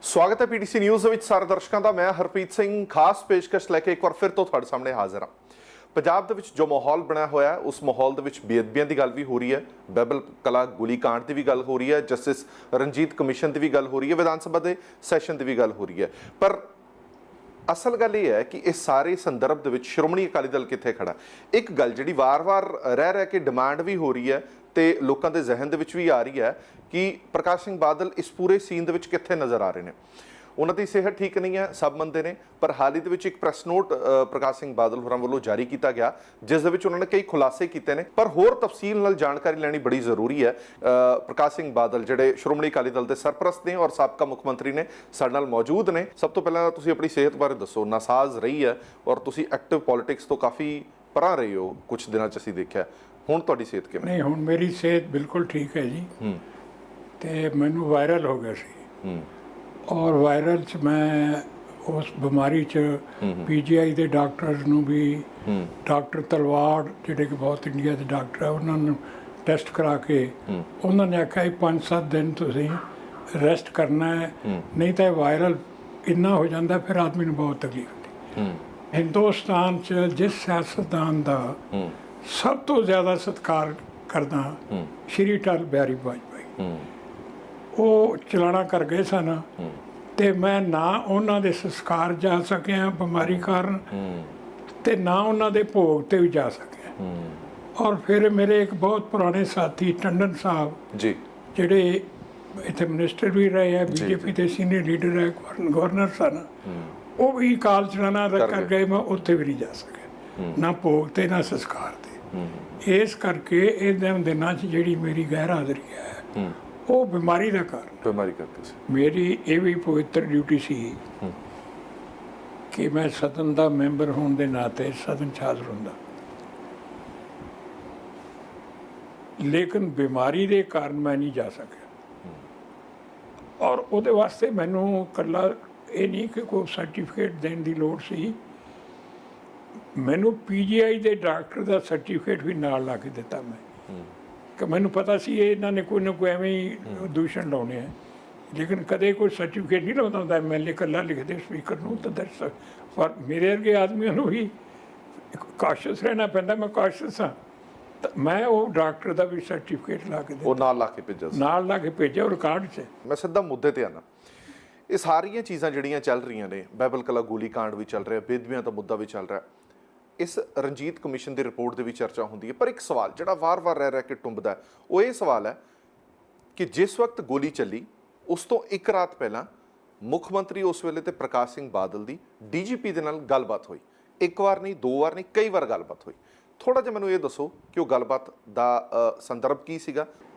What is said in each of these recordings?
स्वागत है PTC news ਵਿੱਚ ਸਾਰੇ ਦਰਸ਼ਕਾਂ ਦਾ। ਮੈਂ ਹਰਪ੍ਰੀਤ ਸਿੰਘ ਖਾਸ ਪੇਸ਼ਕਸ਼ ਲੈ ਕੇ ਇੱਕ ਵਾਰ ਫਿਰ ਤੋਂ ਤੁਹਾਡੇ ਸਾਹਮਣੇ ਹਾਜ਼ਰ ਹਾਂ। ਪੰਜਾਬ ਦੇ ਵਿੱਚ ਜੋ ਮਾਹੌਲ ਬਣਿਆ ਹੋਇਆ ਹੈ ਉਸ ਮਾਹੌਲ ਦੇ ਵਿੱਚ ਬੇਅਦਬੀਆਂ ਦੀ ਗੱਲ ਵੀ ਹੋ ਰਹੀ ਹੈ, ਬਾਈਬਲ ਕਲਾ ਗੋਲੀकांड ਦੀ ਵੀ ਗੱਲ ਹੋ ਰਹੀ ਹੈ, ਜਸਟਿਸ ਰਣਜੀਤ ਕਮਿਸ਼ਨ ਦੀ ਵੀ ਗੱਲ ਹੋ ਰਹੀ ਹੈ, ਵਿਧਾਨ ਸਭਾ ਦੇ ਸੈਸ਼ਨ ਦੀ ਵੀ ਗੱਲ ਹੋ ਰਹੀ ਹੈ। ਪਰ ਅਸਲ ਗੱਲ ਇਹ ਹੈ ਕਿ ਇਸ ਸਾਰੇ ਸੰਦਰਭ ਦੇ ਵਿੱਚ ਸ਼੍ਰੋਮਣੀ ਅਕਾਲੀ ਦਲ ਕਿੱਥੇ ਖੜਾ। ਇੱਕ ਗੱਲ ਜਿਹੜੀ ਵਾਰ-ਵਾਰ ਰਹਿ ਕੇ ਡਿਮਾਂਡ ਵੀ ਹੋ ਰਹੀ ਹੈ ਤੇ ਲੋਕਾਂ ਦੇ ਜ਼ਿਹਨ ਦੇ ਵਿੱਚ ਵੀ ਆ ਰਹੀ ਹੈ ਕਿ ਪ੍ਰਕਾਸ਼ ਸਿੰਘ ਬਾਦਲ ਇਸ ਪੂਰੇ ਸੀਨ ਦੇ ਵਿੱਚ ਕਿੱਥੇ ਨਜ਼ਰ ਆ ਰਹੇ ਨੇ। ਉਹਨਾਂ ਦੀ ਸਿਹਤ ਠੀਕ ਨਹੀਂ ਹੈ, ਸਭ ਮੰਨਦੇ ਨੇ, ਪਰ ਹਾਲ ਹੀ ਦੇ ਵਿੱਚ ਇੱਕ ਪ੍ਰੈਸ ਨੋਟ ਪ੍ਰਕਾਸ਼ ਸਿੰਘ ਬਾਦਲ ਹੋਰਾਂ ਵੱਲੋਂ ਜਾਰੀ ਕੀਤਾ ਗਿਆ ਜਿਸ ਦੇ ਵਿੱਚ ਉਹਨਾਂ ਨੇ ਕਈ ਖੁਲਾਸੇ ਕੀਤੇ ਨੇ, ਪਰ ਹੋਰ ਤਫਸੀਲ ਨਾਲ ਜਾਣਕਾਰੀ ਲੈਣੀ ਬੜੀ ਜ਼ਰੂਰੀ ਹੈ। ਪ੍ਰਕਾਸ਼ ਸਿੰਘ ਬਾਦਲ ਜਿਹੜੇ ਸ਼੍ਰੋਮਣੀ ਅਕਾਲੀ ਦਲ ਦੇ ਸਰਪ੍ਰਸਤ ਨੇ ਔਰ ਸਾਬਕਾ ਮੁੱਖ ਮੰਤਰੀ ਨੇ, ਸਾਡੇ ਨਾਲ ਮੌਜੂਦ ਨੇ। ਸਭ ਤੋਂ ਪਹਿਲਾਂ ਤੁਸੀਂ ਆਪਣੀ ਸਿਹਤ ਬਾਰੇ ਦੱਸੋ। ਨਾਸਾਜ਼ ਰਹੀ ਹੈ ਔਰ ਤੁਸੀਂ ਐਕਟਿਵ ਪੋਲਿਟਿਕਸ ਤੋਂ ਕਾਫੀ ਪਰਾਂ ਰਹੇ ਹੋ ਕੁਝ ਦਿਨਾਂ 'ਚ, ਅਸੀਂ ਦੇਖਿਆ। ਹੁਣ ਤੁਹਾਡੀ ਸਿਹਤ ਕਿਵੇਂ? ਨਹੀਂ, ਹੁਣ ਮੇਰੀ ਸਿਹਤ ਬਿਲਕੁਲ ਠੀਕ ਹੈ ਜੀ। ਤੇ ਮੈਨੂੰ ਵਾਇਰਲ ਹੋ ਗਿਆ ਸੀ ਔਰ ਵਾਇਰਲ 'ਚ ਮੈਂ ਉਸ ਬਿਮਾਰੀ 'ਚ ਪੀਜੀਆਈ ਦੇ ਡਾਕਟਰਸ ਨੂੰ ਵੀ, ਡਾਕਟਰ ਤਲਵਾੜ ਜਿਹੜੇ ਕਿ ਬਹੁਤ ਇੰਡੀਆ ਦੇ ਡਾਕਟਰ ਆ, ਉਹਨਾਂ ਨੂੰ ਟੈਸਟ ਕਰਾ ਕੇ ਉਹਨਾਂ ਨੇ ਆਖਿਆ 5-7 ਦਿਨ ਤੁਸੀਂ ਰੈਸਟ ਕਰਨਾ ਹੈ, ਨਹੀਂ ਤਾਂ ਵਾਇਰਲ ਇੰਨਾ ਹੋ ਜਾਂਦਾ ਫਿਰ ਆਦਮੀ ਨੂੰ ਬਹੁਤ ਤਕਲੀਫ ਹੁੰਦੀ। ਹਿੰਦੁਸਤਾਨ 'ਚ ਜਿਸ ਸਿਆਸਤਦਾਨ ਦਾ ਸਭ ਤੋਂ ਜ਼ਿਆਦਾ ਸਤਿਕਾਰ ਕਰਦਾ ਸ਼੍ਰੀ ਅਟਲ ਬਿਹਾਰੀ ਵਾਜਪਾਈ, ਉਹ ਚਲਾਣਾ ਕਰ ਗਏ ਸਨ ਤੇ ਮੈਂ ਨਾ ਉਹਨਾਂ ਦੇ ਸੰਸਕਾਰ ਜਾ ਸਕਿਆ ਬਿਮਾਰੀ ਕਾਰਨ ਤੇ ਨਾ ਉਹਨਾਂ ਦੇ ਭੋਗ ਤੇ ਵੀ ਜਾ ਸਕਿਆ। ਔਰ ਫਿਰ ਮੇਰੇ ਇੱਕ ਬਹੁਤ ਪੁਰਾਣੇ ਸਾਥੀ ਟੰਡਨ ਸਾਹਿਬ ਜੀ, ਜਿਹੜੇ ਇੱਥੇ ਮਿਨਿਸਟਰ ਵੀ ਰਹੇ ਹੈ, ਬੀਜੇਪੀ ਦੇ ਸੀਨੀਅਰ ਲੀਡਰ ਹੈ, ਗਵਰਨਰ ਸਨ, ਉਹ ਵੀ ਕਾਲ ਚਲਾਣਾ ਕਰ ਗਏ। ਮੈਂ ਉੱਥੇ ਵੀ ਨਹੀਂ ਜਾ ਸਕਿਆ, ਨਾ ਭੋਗ ਤੇ ਨਾ ਸੰਸਕਾਰ ਤੇ। ਇਸ ਕਰਕੇ ਇਹਨਾਂ ਦਿਨਾਂ 'ਚ ਜਿਹੜੀ ਮੇਰੀ ਗੈਰ ਹਾਜ਼ਰੀ ਹੈ ਉਹ ਬਿਮਾਰੀ ਦਾ ਕਾਰਨ, ਬਿਮਾਰੀ ਕਰਕੇ ਸੀ। ਮੇਰੀ ਇਹ ਵੀ ਪਵਿੱਤਰ ਡਿਊਟੀ ਸੀ ਕਿ ਮੈਂ ਸਦਨ ਦਾ ਮੈਂਬਰ ਹੋਣ ਦੇ ਨਾਤੇ ਸਦਨ 'ਚ ਹਾਜ਼ਰ ਹੁੰਦਾ, ਲੇਕਿਨ ਬਿਮਾਰੀ ਦੇ ਕਾਰਨ ਮੈਂ ਨਹੀਂ ਜਾ ਸਕਿਆ। ਔਰ ਉਹਦੇ ਵਾਸਤੇ ਮੈਨੂੰ ਇਕੱਲਾ ਇਹ ਨਹੀਂ ਕਿ ਕੋਈ ਸਰਟੀਫਿਕੇਟ ਦੇਣ ਦੀ ਲੋੜ ਸੀ, ਮੈਨੂੰ ਪੀਜੀਆਈ ਦੇ ਡਾਕਟਰ ਦਾ ਸਰਟੀਫਿਕੇਟ ਵੀ ਨਾਲ ਲਾ ਕੇ ਦਿੱਤਾ ਮੈਂ, ਕਿ ਮੈਨੂੰ ਪਤਾ ਸੀ ਇਹਨਾਂ ਨੇ ਕੋਈ ਨਾ ਕੋਈ ਐਵੇਂ ਹੀ ਦੂਸ਼ਣ ਲਾਉਣੇ ਹੈ, ਲੇਕਿਨ ਕਦੇ ਕੋਈ ਸਰਟੀਫਿਕੇਟ ਨਹੀਂ ਲਾਉਂਦਾ ਹੁੰਦਾ। ਐਮਐਲਏ ਇਕੱਲਾ ਲਿਖਦੇ ਸਪੀਕਰ ਨੂੰ ਤਾਂ ਦਰਸ਼ਕ, ਪਰ ਮੇਰੇ ਵਰਗੇ ਆਦਮੀਆਂ ਨੂੰ ਵੀ ਕਾਸ਼ਸ ਰਹਿਣਾ ਪੈਂਦਾ। ਮੈਂ ਕਾਸ਼ਸ ਹਾਂ, ਤਾਂ ਮੈਂ ਉਹ ਡਾਕਟਰ ਦਾ ਵੀ ਸਰਟੀਫਿਕੇਟ ਲਾ ਕੇ ਦਿੱਤਾ, ਉਹ ਨਾਲ ਲਾ ਕੇ ਭੇਜਿਆ, ਨਾਲ ਲਾ ਕੇ ਭੇਜਿਆ ਉਹ ਰਿਕਾਰਡ 'ਚ। ਮੈਂ ਸਿੱਧਾ ਮੁੱਦੇ 'ਤੇ ਆਉਣਾ। ਇਹ ਸਾਰੀਆਂ ਚੀਜ਼ਾਂ ਜਿਹੜੀਆਂ ਚੱਲ ਰਹੀਆਂ ਨੇ, ਬਾਈਬਲ ਕਲਾ ਗੋਲੀकांड ਵੀ ਚੱਲ ਰਿਹਾ, ਬੇਦਬੀਆਂ ਦਾ ਮੁੱਦਾ ਵੀ ਚੱਲ ਰਿਹਾ, ਇਸ ਰਣਜੀਤ ਕਮਿਸ਼ਨ ਦੀ ਰਿਪੋਰਟ ਦੇ ਵੀ ਚਰਚਾ ਹੁੰਦੀ ਹੈ, ਪਰ ਇੱਕ ਸਵਾਲ ਜਿਹੜਾ ਵਾਰ-ਵਾਰ ਰਹਿ ਕੇ ਟੁੰਬਦਾ ਹੈ ਉਹ ਇਹ ਸਵਾਲ ਹੈ ਕਿ ਜਿਸ ਵਕਤ ਗੋਲੀ ਚੱਲੀ ਉਸ ਤੋਂ ਇੱਕ ਰਾਤ ਪਹਿਲਾਂ ਮੁੱਖ ਮੰਤਰੀ ਉਸ ਵੇਲੇ ਤੇ ਪ੍ਰਕਾਸ਼ ਸਿੰਘ ਬਾਦਲ ਦੀ ਡੀਜੀਪੀ ਦੇ ਨਾਲ ਗੱਲਬਾਤ ਹੋਈ। ਇੱਕ ਵਾਰ ਨਹੀਂ, ਦੋ ਵਾਰ ਨਹੀਂ, ਕਈ ਵਾਰ ਗੱਲਬਾਤ ਹੋਈ। ਥੋੜ੍ਹਾ ਜਿਹਾ ਮੈਨੂੰ ਇਹ ਦੱਸੋ ਕਿ ਉਹ ਗੱਲਬਾਤ ਦਾ ਸੰਦਰਭ ਕੀ ਸੀਗਾ।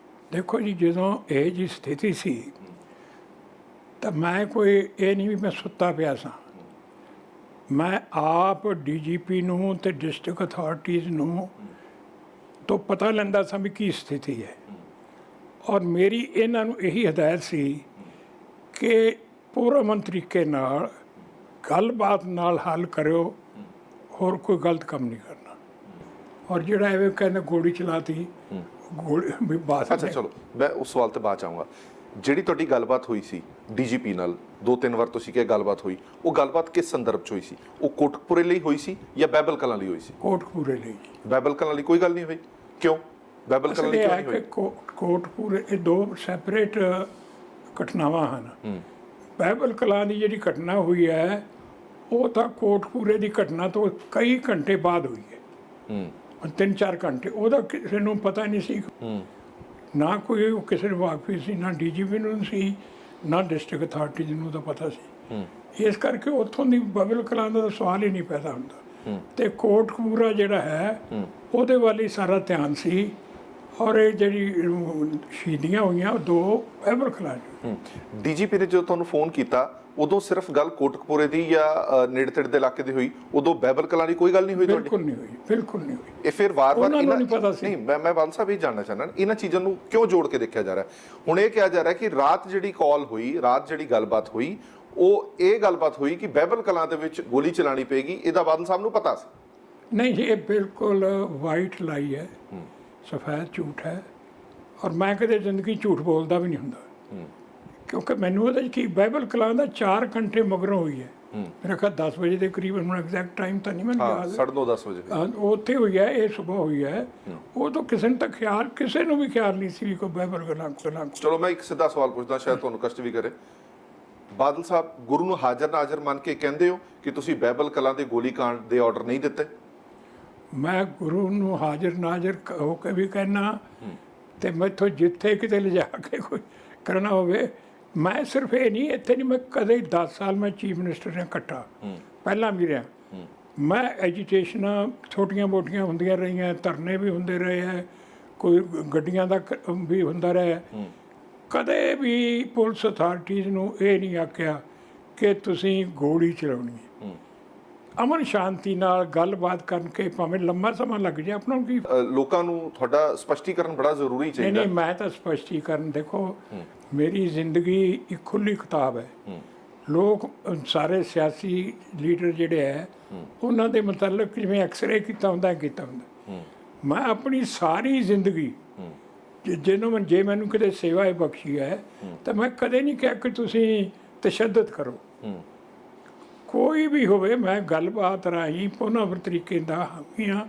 ਦੇਖੋ ਜੀ, ਜਦੋਂ ਇਹ ਜੀ ਸਥਿਤੀ ਸੀ ਤਾਂ ਮੈਂ ਕੋਈ ਇਹ ਨਹੀਂ ਵੀ ਮੈਂ ਸੁੱਤਾ ਪਿਆ ਸਾਂ। ਮੈਂ ਆਪ ਡੀਜੀਪੀ ਨੂੰ ਤੇ ਡਿਸਟ੍ਰਿਕਟ ਅਥਾਰਟੀਜ਼ ਨੂੰ ਤੋਂ ਪਤਾ ਲੈਂਦਾ ਸਾਂ ਵੀ ਕੀ ਸਥਿਤੀ ਹੈ, ਔਰ ਮੇਰੀ ਇਹਨਾਂ ਨੂੰ ਇਹੀ ਹਦਾਇਤ ਸੀ ਕਿ ਪੂਰਮਨ ਤਰੀਕੇ ਨਾਲ ਗੱਲਬਾਤ ਨਾਲ ਹੱਲ ਕਰਿਓ, ਹੋਰ ਕੋਈ ਗਲਤ ਕੰਮ ਨਹੀਂ ਕਰਨਾ। ਔਰ ਜਿਹੜਾ ਐਵੇਂ ਕਹਿੰਦਾ ਗੋਲੀ ਚਲਾਤੀ, ਗੋਲੀ ਵੀ ਬਾਤ। ਅੱਛਾ ਚਲੋ, ਮੈਂ ਉਸ ਸਵਾਲ 'ਤੇ ਬਾਅਦ 'ਚ ਆਊਂਗਾ। ਜਿਹੜੀ ਤੁਹਾਡੀ ਗੱਲਬਾਤ ਹੋਈ ਸੀ ਡੀਜੀਪੀ ਨਾਲ, 2-3 ਵਾਰ ਤੁਸੀਂ ਕਿਹਾ ਗੱਲਬਾਤ ਹੋਈ, ਉਹ ਗੱਲਬਾਤ ਕਿਸ ਸੰਦਰਭ 'ਚ ਹੋਈ ਸੀ? ਉਹ ਕੋਟਕਪੂਰੇ ਲਈ ਹੋਈ ਸੀ ਜਾਂ ਬਾਈਬਲ ਕਲਾਂ ਲਈ ਹੋਈ ਸੀ? ਕੋਟਕਪੂਰੇ ਲਈ। ਬਾਈਬਲ ਕਲਾਂ ਲਈ ਕੋਈ ਗੱਲ ਨਹੀਂ ਹੋਈ? ਕਿਉਂ ਬਾਈਬਲ ਕਲਾਂ ਲਈ ਕਿਉਂ ਨਹੀਂ ਹੋਈ? ਕੋਟਕਪੂਰੇ ਇਹ ਦੋ ਸੈਪਰੇਟ ਘਟਨਾਵਾਂ ਹਨ। ਬਾਈਬਲ ਕਲਾਂ ਦੀ ਜਿਹੜੀ ਘਟਨਾ ਹੋਈ ਹੈ ਉਹ ਤਾਂ ਕੋਟਕਪੂਰੇ ਦੀ ਘਟਨਾ ਤੋਂ ਕਈ ਘੰਟੇ ਬਾਅਦ ਹੋਈ ਹੈ, 3-4 ਘੰਟੇ। ਉਹਦਾ ਕਿਸੇ ਨੂੰ ਪਤਾ ਨਹੀਂ ਸੀ, ਨਾ ਕੋਈ ਕਿਸੇ ਨੂੰ ਵਾਕਫੀ ਸੀ, ਨਾ ਡੀਜੀਪੀ ਨੂੰ ਸੀ, ਨਾ ਡਿਸਟ੍ਰਿਕਟ ਅਥਾਰਟੀ ਨੂੰ ਤਾਂ ਪਤਾ ਸੀ। ਇਸ ਕਰਕੇ ਉੱਥੋਂ ਦੀ ਬਾਈਬਲ ਕਲਾਂ ਦਾ ਸਵਾਲ ਹੀ ਨਹੀਂ ਪੈਦਾ ਹੁੰਦਾ। ਤੇ ਕੋਟਕਪੂਰਾ ਜਿਹੜਾ ਹੈ ਉਹਦੇ ਵੱਲ ਹੀ ਸਾਰਾ ਧਿਆਨ ਸੀ। ਔਰ ਇਹ ਜਿਹੜੀ ਸ਼ਹੀਦੀਆਂ ਹੋਈਆਂ ਉਹ 2 ਬਾਈਬਲ ਕਲਾਂ। ਡੀਜੀਪੀ ਨੇ ਜਦੋਂ ਤੁਹਾਨੂੰ ਫੋਨ ਕੀਤਾ ਉਦੋਂ ਸਿਰਫ ਗੱਲ ਕੋਟਕਪੂਰੇ ਦੀ ਜਾਂ ਨੇੜੇ ਤੇੜੇ ਦੇ ਇਲਾਕੇ ਦੀ ਹੋਈ, ਉਦੋਂ ਬਾਈਬਲ ਕਲਾਂ ਦੀ ਕੋਈ ਗੱਲ ਨਹੀਂ ਹੋਈ? ਬਿਲਕੁਲ ਨਹੀਂ ਹੋਈ, ਬਿਲਕੁਲ ਨਹੀਂ ਹੋਈ। ਇਹ ਫਿਰ ਵਾਰ-ਵਾਰ ਨਹੀਂ ਪਤਾ ਸੀ। ਨਹੀਂ, ਮੈਂ ਬਾਦਲ ਸਾਹਿਬ ਇਹ ਜਾਣਨਾ ਚਾਹੁੰਦਾ ਇਹਨਾਂ ਚੀਜ਼ਾਂ ਨੂੰ ਕਿਉਂ ਜੋੜ ਕੇ ਦੇਖਿਆ ਜਾ ਰਿਹਾ। ਹੁਣ ਇਹ ਕਿਹਾ ਜਾ ਰਿਹਾ ਕਿ ਰਾਤ ਜਿਹੜੀ ਕਾਲ ਹੋਈ, ਰਾਤ ਜਿਹੜੀ ਗੱਲਬਾਤ ਹੋਈ, ਉਹ ਇਹ ਗੱਲਬਾਤ ਹੋਈ ਕਿ ਬਾਈਬਲ ਕਲਾਂ ਦੇ ਵਿੱਚ ਗੋਲੀ ਚਲਾਉਣੀ ਪਏਗੀ, ਇਹਦਾ ਬਾਦਲ ਸਾਹਿਬ ਨੂੰ ਪਤਾ ਸੀ? ਨਹੀਂ ਜੀ, ਇਹ ਬਿਲਕੁਲ ਵਾਈਟ ਲਾਈ ਹੈ, ਸਫੈਦ ਝੂਠ ਹੈ। ਔਰ ਮੈਂ ਕਦੇ ਜ਼ਿੰਦਗੀ ਝੂਠ ਬੋਲਦਾ ਵੀ ਨਹੀਂ ਹੁੰਦਾ। ਕਿਉਂਕਿ ਮੈਨੂੰ ਉਹਦੇ 'ਚ ਕੀ ਬਾਈਬਲ ਕਲਾਂ ਦਾ 4 ਘੰਟੇ ਮਗਰੋਂ ਹੋਈ ਹੈ। ਮੇਰਾ ਖਿਆਲ 10 ਵਜੇ ਦੇ ਕਰੀਬਨ, ਹੁਣ ਐਗਜ਼ੈਕਟ ਟਾਈਮ ਤਾਂ ਨਹੀਂ ਮੈਨੂੰ ਯਾਦ। 9:30 ਵਜੇ ਉੱਥੇ ਹੋਈ ਹੈ, ਇਹ ਸਵੇਰ ਹੋਈ ਹੈ। ਉਹ ਤਾਂ ਕਿਸੇ ਨੂੰ ਤਾਂ ਖਿਆਲ, ਕਿਸੇ ਨੂੰ ਵੀ ਖਿਆਲ ਨਹੀਂ ਸੀ ਵੀ ਕੋਈ ਬਾਈਬਲ ਕਲਾਂ। ਚਲੋ ਮੈਂ ਇੱਕ ਸਿੱਧਾ ਸਵਾਲ ਪੁੱਛਦਾ, ਸ਼ਾਇਦ ਤੁਹਾਨੂੰ ਕਸ਼ਟ ਵੀ ਕਰੇ। ਬਾਦਲ ਸਾਹਿਬ, ਗੁਰੂ ਨੂੰ ਹਾਜ਼ਰ ਨਾਜ਼ਰ ਮੰਨ ਕੇ ਕਹਿੰਦੇ ਹੋ ਕਿ ਤੁਸੀਂ ਬਾਈਬਲ ਕਲਾਂ ਦੇ ਗੋਲੀकांड ਦੇ ਆਰਡਰ ਨਹੀਂ ਦਿੱਤੇ? ਮੈਂ ਗੁਰੂ ਨੂੰ ਹਾਜ਼ਰ ਨਾਜ਼ਰ ਹੋ ਕੇ ਵੀ ਕਹਿਣਾ, ਤੇ ਮੈਥੋਂ ਜਿੱਥੇ ਕਿਤੇ ਲਿਜਾ ਕੇ ਕੋਈ ਕਰਨਾ ਹੋਵੇ, ਮੈਂ ਸਿਰਫ ਇਹ ਨਹੀਂ, ਇੱਥੇ ਨਹੀਂ, ਮੈਂ ਕਦੇ 10 ਸਾਲ ਮੈਂ ਚੀਫ ਮਿਨਿਸਟਰ ਨੇ ਇਕੱਠਾ ਪਹਿਲਾਂ ਵੀ ਰਿਹਾ। ਮੈਂ ਐਜੀਟੇਸ਼ਨਾਂ ਛੋਟੀਆਂ ਮੋਟੀਆਂ ਹੁੰਦੀਆਂ ਰਹੀਆਂ, ਧਰਨੇ ਵੀ ਹੁੰਦੇ ਰਹੇ ਹੈ, ਕੋਈ ਗੱਡੀਆਂ ਦਾ ਵੀ ਹੁੰਦਾ ਰਿਹਾ। ਕਦੇ ਵੀ ਪੁਲਿਸ ਅਥਾਰਟੀਜ਼ ਨੂੰ ਇਹ ਨਹੀਂ ਆਖਿਆ ਕਿ ਤੁਸੀਂ ਗੋਲੀ ਚਲਾਉਣੀ ਹੈ। ਅਮਨ ਸ਼ਾਂਤੀ ਨਾਲ ਗੱਲਬਾਤ ਕਰਕੇ ਭਾਵੇਂ ਲੰਮਾ ਸਮਾਂ ਲੱਗ ਜਾਏ, ਆਪਣਾ ਕੀ। ਲੋਕਾਂ ਨੂੰ ਤੁਹਾਡਾ ਸਪਸ਼ਟੀਕਰਨ ਬੜਾ ਜ਼ਰੂਰੀ ਚਾਹੀਦਾ। ਨਹੀਂ, ਮੈਂ ਤਾਂ ਸਪਸ਼ਟੀਕਰਨ, ਦੇਖੋ ਮੇਰੀ ਜ਼ਿੰਦਗੀ ਇੱਕ ਖੁੱਲੀ ਕਿਤਾਬ ਹੈ। ਲੋਕ ਸਾਰੇ ਸਿਆਸੀ ਲੀਡਰ ਜਿਹੜੇ ਹੈ, ਉਹਨਾਂ ਦੇ ਮੁਤਲਕ ਜਿਵੇਂ ਐਕਸਰੇ ਕੀਤਾ ਹੁੰਦਾ। ਮੈਂ ਆਪਣੀ ਸਾਰੀ ਜ਼ਿੰਦਗੀ ਜਿਹਨੂੰ ਜੇ ਮੈਨੂੰ ਕਿਤੇ ਸੇਵਾ ਹੈ ਬਖਸ਼ੀ ਹੈ, ਤਾਂ ਮੈਂ ਕਦੇ ਨਹੀਂ ਕਿਹਾ ਕਿ ਤੁਸੀਂ ਤਸ਼ੱਦਦ ਕਰੋ। ਕੋਈ ਵੀ ਹੋਵੇ, ਮੈਂ ਗੱਲਬਾਤ ਰਾਹੀਂ ਪੁਨਰ ਤਰੀਕੇ ਦਾ ਹਾਮੀ ਹਾਂ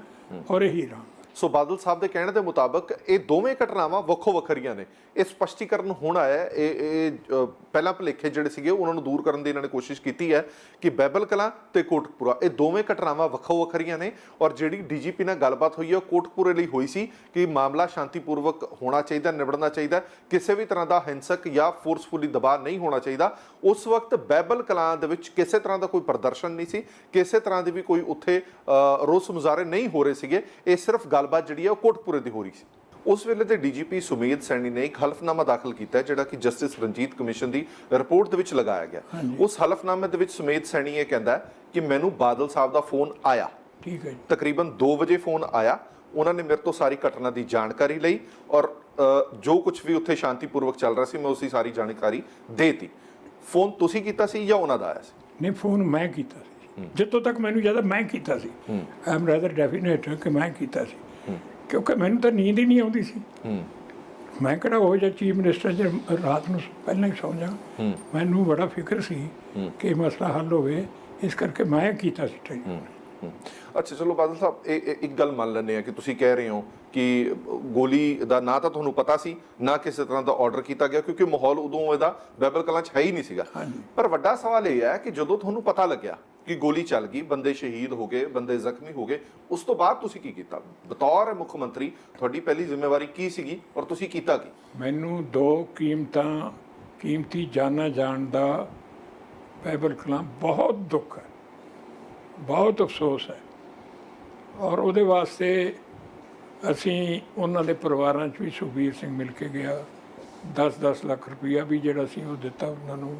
ਔਰ ਇਹੀ ਰਹਾਂ। ਸੋ ਬਾਦਲ ਸਾਹਿਬ ਦੇ ਕਹਿਣ ਦੇ ਮੁਤਾਬਕ ਇਹ ਦੋਵੇਂ ਘਟਨਾਵਾਂ ਵੱਖੋ ਵੱਖਰੀਆਂ ਨੇ। ਇਹ ਸਪਸ਼ਟੀਕਰਨ ਹੁਣ ਆਇਆ ਹੈ। ਇਹ ਪਹਿਲਾਂ ਭੁਲੇਖੇ ਜਿਹੜੇ ਸੀਗੇ ਉਹਨਾਂ ਨੂੰ ਦੂਰ ਕਰਨ ਦੀ ਇਹਨਾਂ ਨੇ ਕੋਸ਼ਿਸ਼ ਕੀਤੀ ਹੈ ਕਿ ਬਾਈਬਲ ਕਲਾਂ ਤੇ ਕੋਟਕਪੂਰਾ, ਇਹ ਦੋਵੇਂ ਘਟਨਾਵਾਂ ਵੱਖੋ ਵੱਖਰੀਆਂ ਨੇ। ਔਰ ਜਿਹੜੀ ਡੀਜੀਪੀ ਨਾਲ ਗੱਲਬਾਤ ਹੋਈ ਹੈ, ਉਹ ਕੋਟਕਪੂਰੇ ਲਈ ਹੋਈ ਸੀ ਕਿ ਮਾਮਲਾ ਸ਼ਾਂਤੀਪੂਰਵਕ ਹੋਣਾ ਚਾਹੀਦਾ, ਨਿਬੜਨਾ ਚਾਹੀਦਾ, ਕਿਸੇ ਵੀ ਤਰ੍ਹਾਂ ਦਾ ਹਿੰਸਕ ਜਾਂ ਫੋਰਸਫੁਲੀ ਦਬਾਅ ਨਹੀਂ ਹੋਣਾ ਚਾਹੀਦਾ। ਉਸ ਵਕਤ ਬਾਈਬਲ ਕਲਾਂ ਦੇ ਵਿੱਚ ਕਿਸੇ ਤਰ੍ਹਾਂ ਦਾ ਕੋਈ ਪ੍ਰਦਰਸ਼ਨ ਨਹੀਂ ਸੀ, ਕਿਸੇ ਤਰ੍ਹਾਂ ਦੀ ਵੀ ਕੋਈ ਉੱਥੇ ਰੋਸ ਮੁਜ਼ਾਹਰੇ ਨਹੀਂ ਹੋ ਰਹੇ ਸੀਗੇ। ਇਹ ਸਿਰਫ ਗੱਲਬਾਤ ਜਿਹੜੀ ਹੈ ਉਹ ਕੋਟਕਪੂਰੇ ਦੀ ਹੋ ਰਹੀ ਸੀ। ਉਸ ਵੇਲੇ ਦੇ ਡੀਜੀਪੀ ਸੁਮੇਧ ਸੈਣੀ ਨੇ ਇੱਕ ਹਲਫਨਾਮਾ ਦਾਖਲ ਕੀਤਾ ਜਿਹੜਾ ਕਿ ਜਸਟਿਸ ਰਣਜੀਤ ਕਮਿਸ਼ਨ ਦੀ ਰਿਪੋਰਟ ਦੇ ਵਿੱਚ ਲਗਾਇਆ ਗਿਆ। ਉਸ ਹਲਫਨਾਮੇ ਦੇ ਵਿੱਚ ਸੁਮੇਧ ਸੈਣੀ ਇਹ ਕਹਿੰਦਾ ਕਿ ਮੈਨੂੰ ਬਾਦਲ ਸਾਹਿਬ ਦਾ ਫੋਨ ਆਇਆ, ਠੀਕ ਹੈ, ਤਕਰੀਬਨ 2 ਵਜੇ ਫੋਨ ਆਇਆ। ਉਹਨਾਂ ਨੇ ਮੇਰੇ ਤੋਂ ਸਾਰੀ ਘਟਨਾ ਦੀ ਜਾਣਕਾਰੀ ਲਈ ਔਰ ਜੋ ਕੁਝ ਵੀ ਉੱਥੇ ਸ਼ਾਂਤੀਪੂਰਵਕ ਚੱਲ ਰਿਹਾ ਸੀ ਮੈਂ ਉਸਦੀ ਸਾਰੀ ਜਾਣਕਾਰੀ ਦੇਤੀ। ਫੋਨ ਤੁਸੀਂ ਕੀਤਾ ਸੀ ਜਾਂ ਉਹਨਾਂ ਦਾ ਆਇਆ ਸੀ? ਨਹੀਂ, ਫੋਨ ਮੈਂ ਕੀਤਾ ਸੀ। ਜਿੱਥੋਂ ਤੱਕ ਮੈਨੂੰ ਜ਼ਿਆਦਾ ਮੈਂ ਕੀਤਾ ਸੀ। ਆਈ ਐਮ ਰੈਦਰ ਡੈਫੀਨੇਟ ਕਿ ਮੈਂ ਕੀਤਾ ਸੀ, ਕਿਉਂਕਿ ਮੈਨੂੰ ਤਾਂ ਨੀਂਦ ਹੀ ਨਹੀਂ ਆਉਂਦੀ ਸੀ। ਮੈਂ ਕਿਹੜਾ ਉਹ ਜਿਹਾ ਚੀਫ ਮਿਨਿਸਟਰ ਜੇ ਰਾਤ ਨੂੰ ਪਹਿਲਾਂ ਹੀ ਸੌਂ ਜਾ। ਮੈਨੂੰ ਬੜਾ ਫਿਕਰ ਸੀ ਕਿ ਮਸਲਾ ਹੱਲ ਹੋਵੇ, ਇਸ ਕਰਕੇ ਮੈਂ ਕੀਤਾ ਸੀ ਟੈਲੀਫੋਨ। ਅੱਛਾ, ਚਲੋ ਬਾਦਲ ਸਾਹਿਬ, ਇਹ ਇੱਕ ਗੱਲ ਮੰਨ ਲੈਂਦੇ ਆ ਕਿ ਤੁਸੀਂ ਕਹਿ ਰਹੇ ਹੋ ਕਿ ਗੋਲੀ ਦਾ ਨਾ ਤਾਂ ਤੁਹਾਨੂੰ ਪਤਾ ਸੀ, ਨਾ ਕਿਸੇ ਤਰ੍ਹਾਂ ਦਾ ਆਰਡਰ ਕੀਤਾ ਗਿਆ, ਕਿਉਂਕਿ ਮਾਹੌਲ ਉਦੋਂ ਇਹਦਾ ਬਾਈਬਲ ਕਲਾਂ 'ਚ ਹੈ ਹੀ ਨਹੀਂ ਸੀਗਾ। ਪਰ ਵੱਡਾ ਸਵਾਲ ਇਹ ਹੈ ਕਿ ਜਦੋਂ ਤੁਹਾਨੂੰ ਪਤਾ ਲੱਗਿਆ ਕਿ ਗੋਲੀ ਚੱਲ ਗਈ, ਬੰਦੇ ਸ਼ਹੀਦ ਹੋ ਗਏ, ਬੰਦੇ ਜ਼ਖਮੀ ਹੋ ਗਏ, ਉਸ ਤੋਂ ਬਾਅਦ ਤੁਸੀਂ ਕੀ ਕੀਤਾ? ਬਤੌਰ ਮੁੱਖ ਮੰਤਰੀ ਤੁਹਾਡੀ ਪਹਿਲੀ ਜ਼ਿੰਮੇਵਾਰੀ ਕੀ ਸੀਗੀ ਔਰ ਤੁਸੀਂ ਕੀਤਾ ਕੀ? ਮੈਨੂੰ 2 ਕੀਮਤੀ ਜਾਨਾਂ ਜਾਣ ਦਾ ਬਾਈਬਲ ਕਲਾਂ ਬਹੁਤ ਦੁੱਖ ਹੈ, ਬਹੁਤ ਅਫਸੋਸ ਹੈ। ਔਰ ਉਹਦੇ ਵਾਸਤੇ ਅਸੀਂ ਉਹਨਾਂ ਦੇ ਪਰਿਵਾਰਾਂ 'ਚ ਵੀ ਸੁਖਬੀਰ ਸਿੰਘ ਮਿਲ ਕੇ ਗਿਆ। 10-10 ਲੱਖ ਰੁਪਈਆ ਵੀ ਜਿਹੜਾ ਸੀ ਉਹ ਦਿੱਤਾ ਉਹਨਾਂ ਨੂੰ।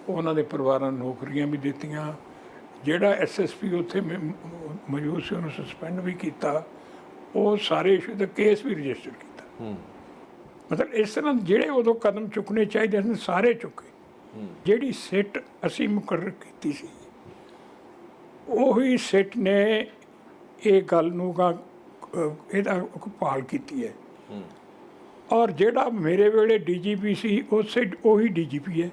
ਉਹਨਾਂ ਦੇ ਪਰਿਵਾਰਾਂ ਨੂੰ ਨੌਕਰੀਆਂ ਵੀ ਦਿੱਤੀਆਂ। ਜਿਹੜਾ SSP ਉੱਥੇ ਮੌਜੂਦ ਸੀ ਉਹਨੂੰ ਸਸਪੈਂਡ ਵੀ ਕੀਤਾ। ਉਹ ਸਾਰੇ ਇਸ਼ੂ ਦਾ ਕੇਸ ਵੀ ਰਜਿਸਟਰ ਕੀਤਾ। ਮਤਲਬ ਇਸ ਤਰ੍ਹਾਂ ਜਿਹੜੇ ਉਦੋਂ ਕਦਮ ਚੁੱਕਣੇ ਚਾਹੀਦੇ ਸਨ ਸਾਰੇ ਚੁੱਕੇ। ਜਿਹੜੀ ਸਿੱਟ ਅਸੀਂ ਮੁਕਰਰ ਕੀਤੀ ਸੀ, ਉਹੀ ਸਿੱਟ ਨੇ ਇਹ ਗੱਲ ਨੂੰ ਇਹਦਾ ਭਾਲ ਕੀਤੀ ਹੈ। ਔਰ ਜਿਹੜਾ ਮੇਰੇ ਵੇਲੇ DGP ਸੀ ਉਹੀ DGP ਹੈ।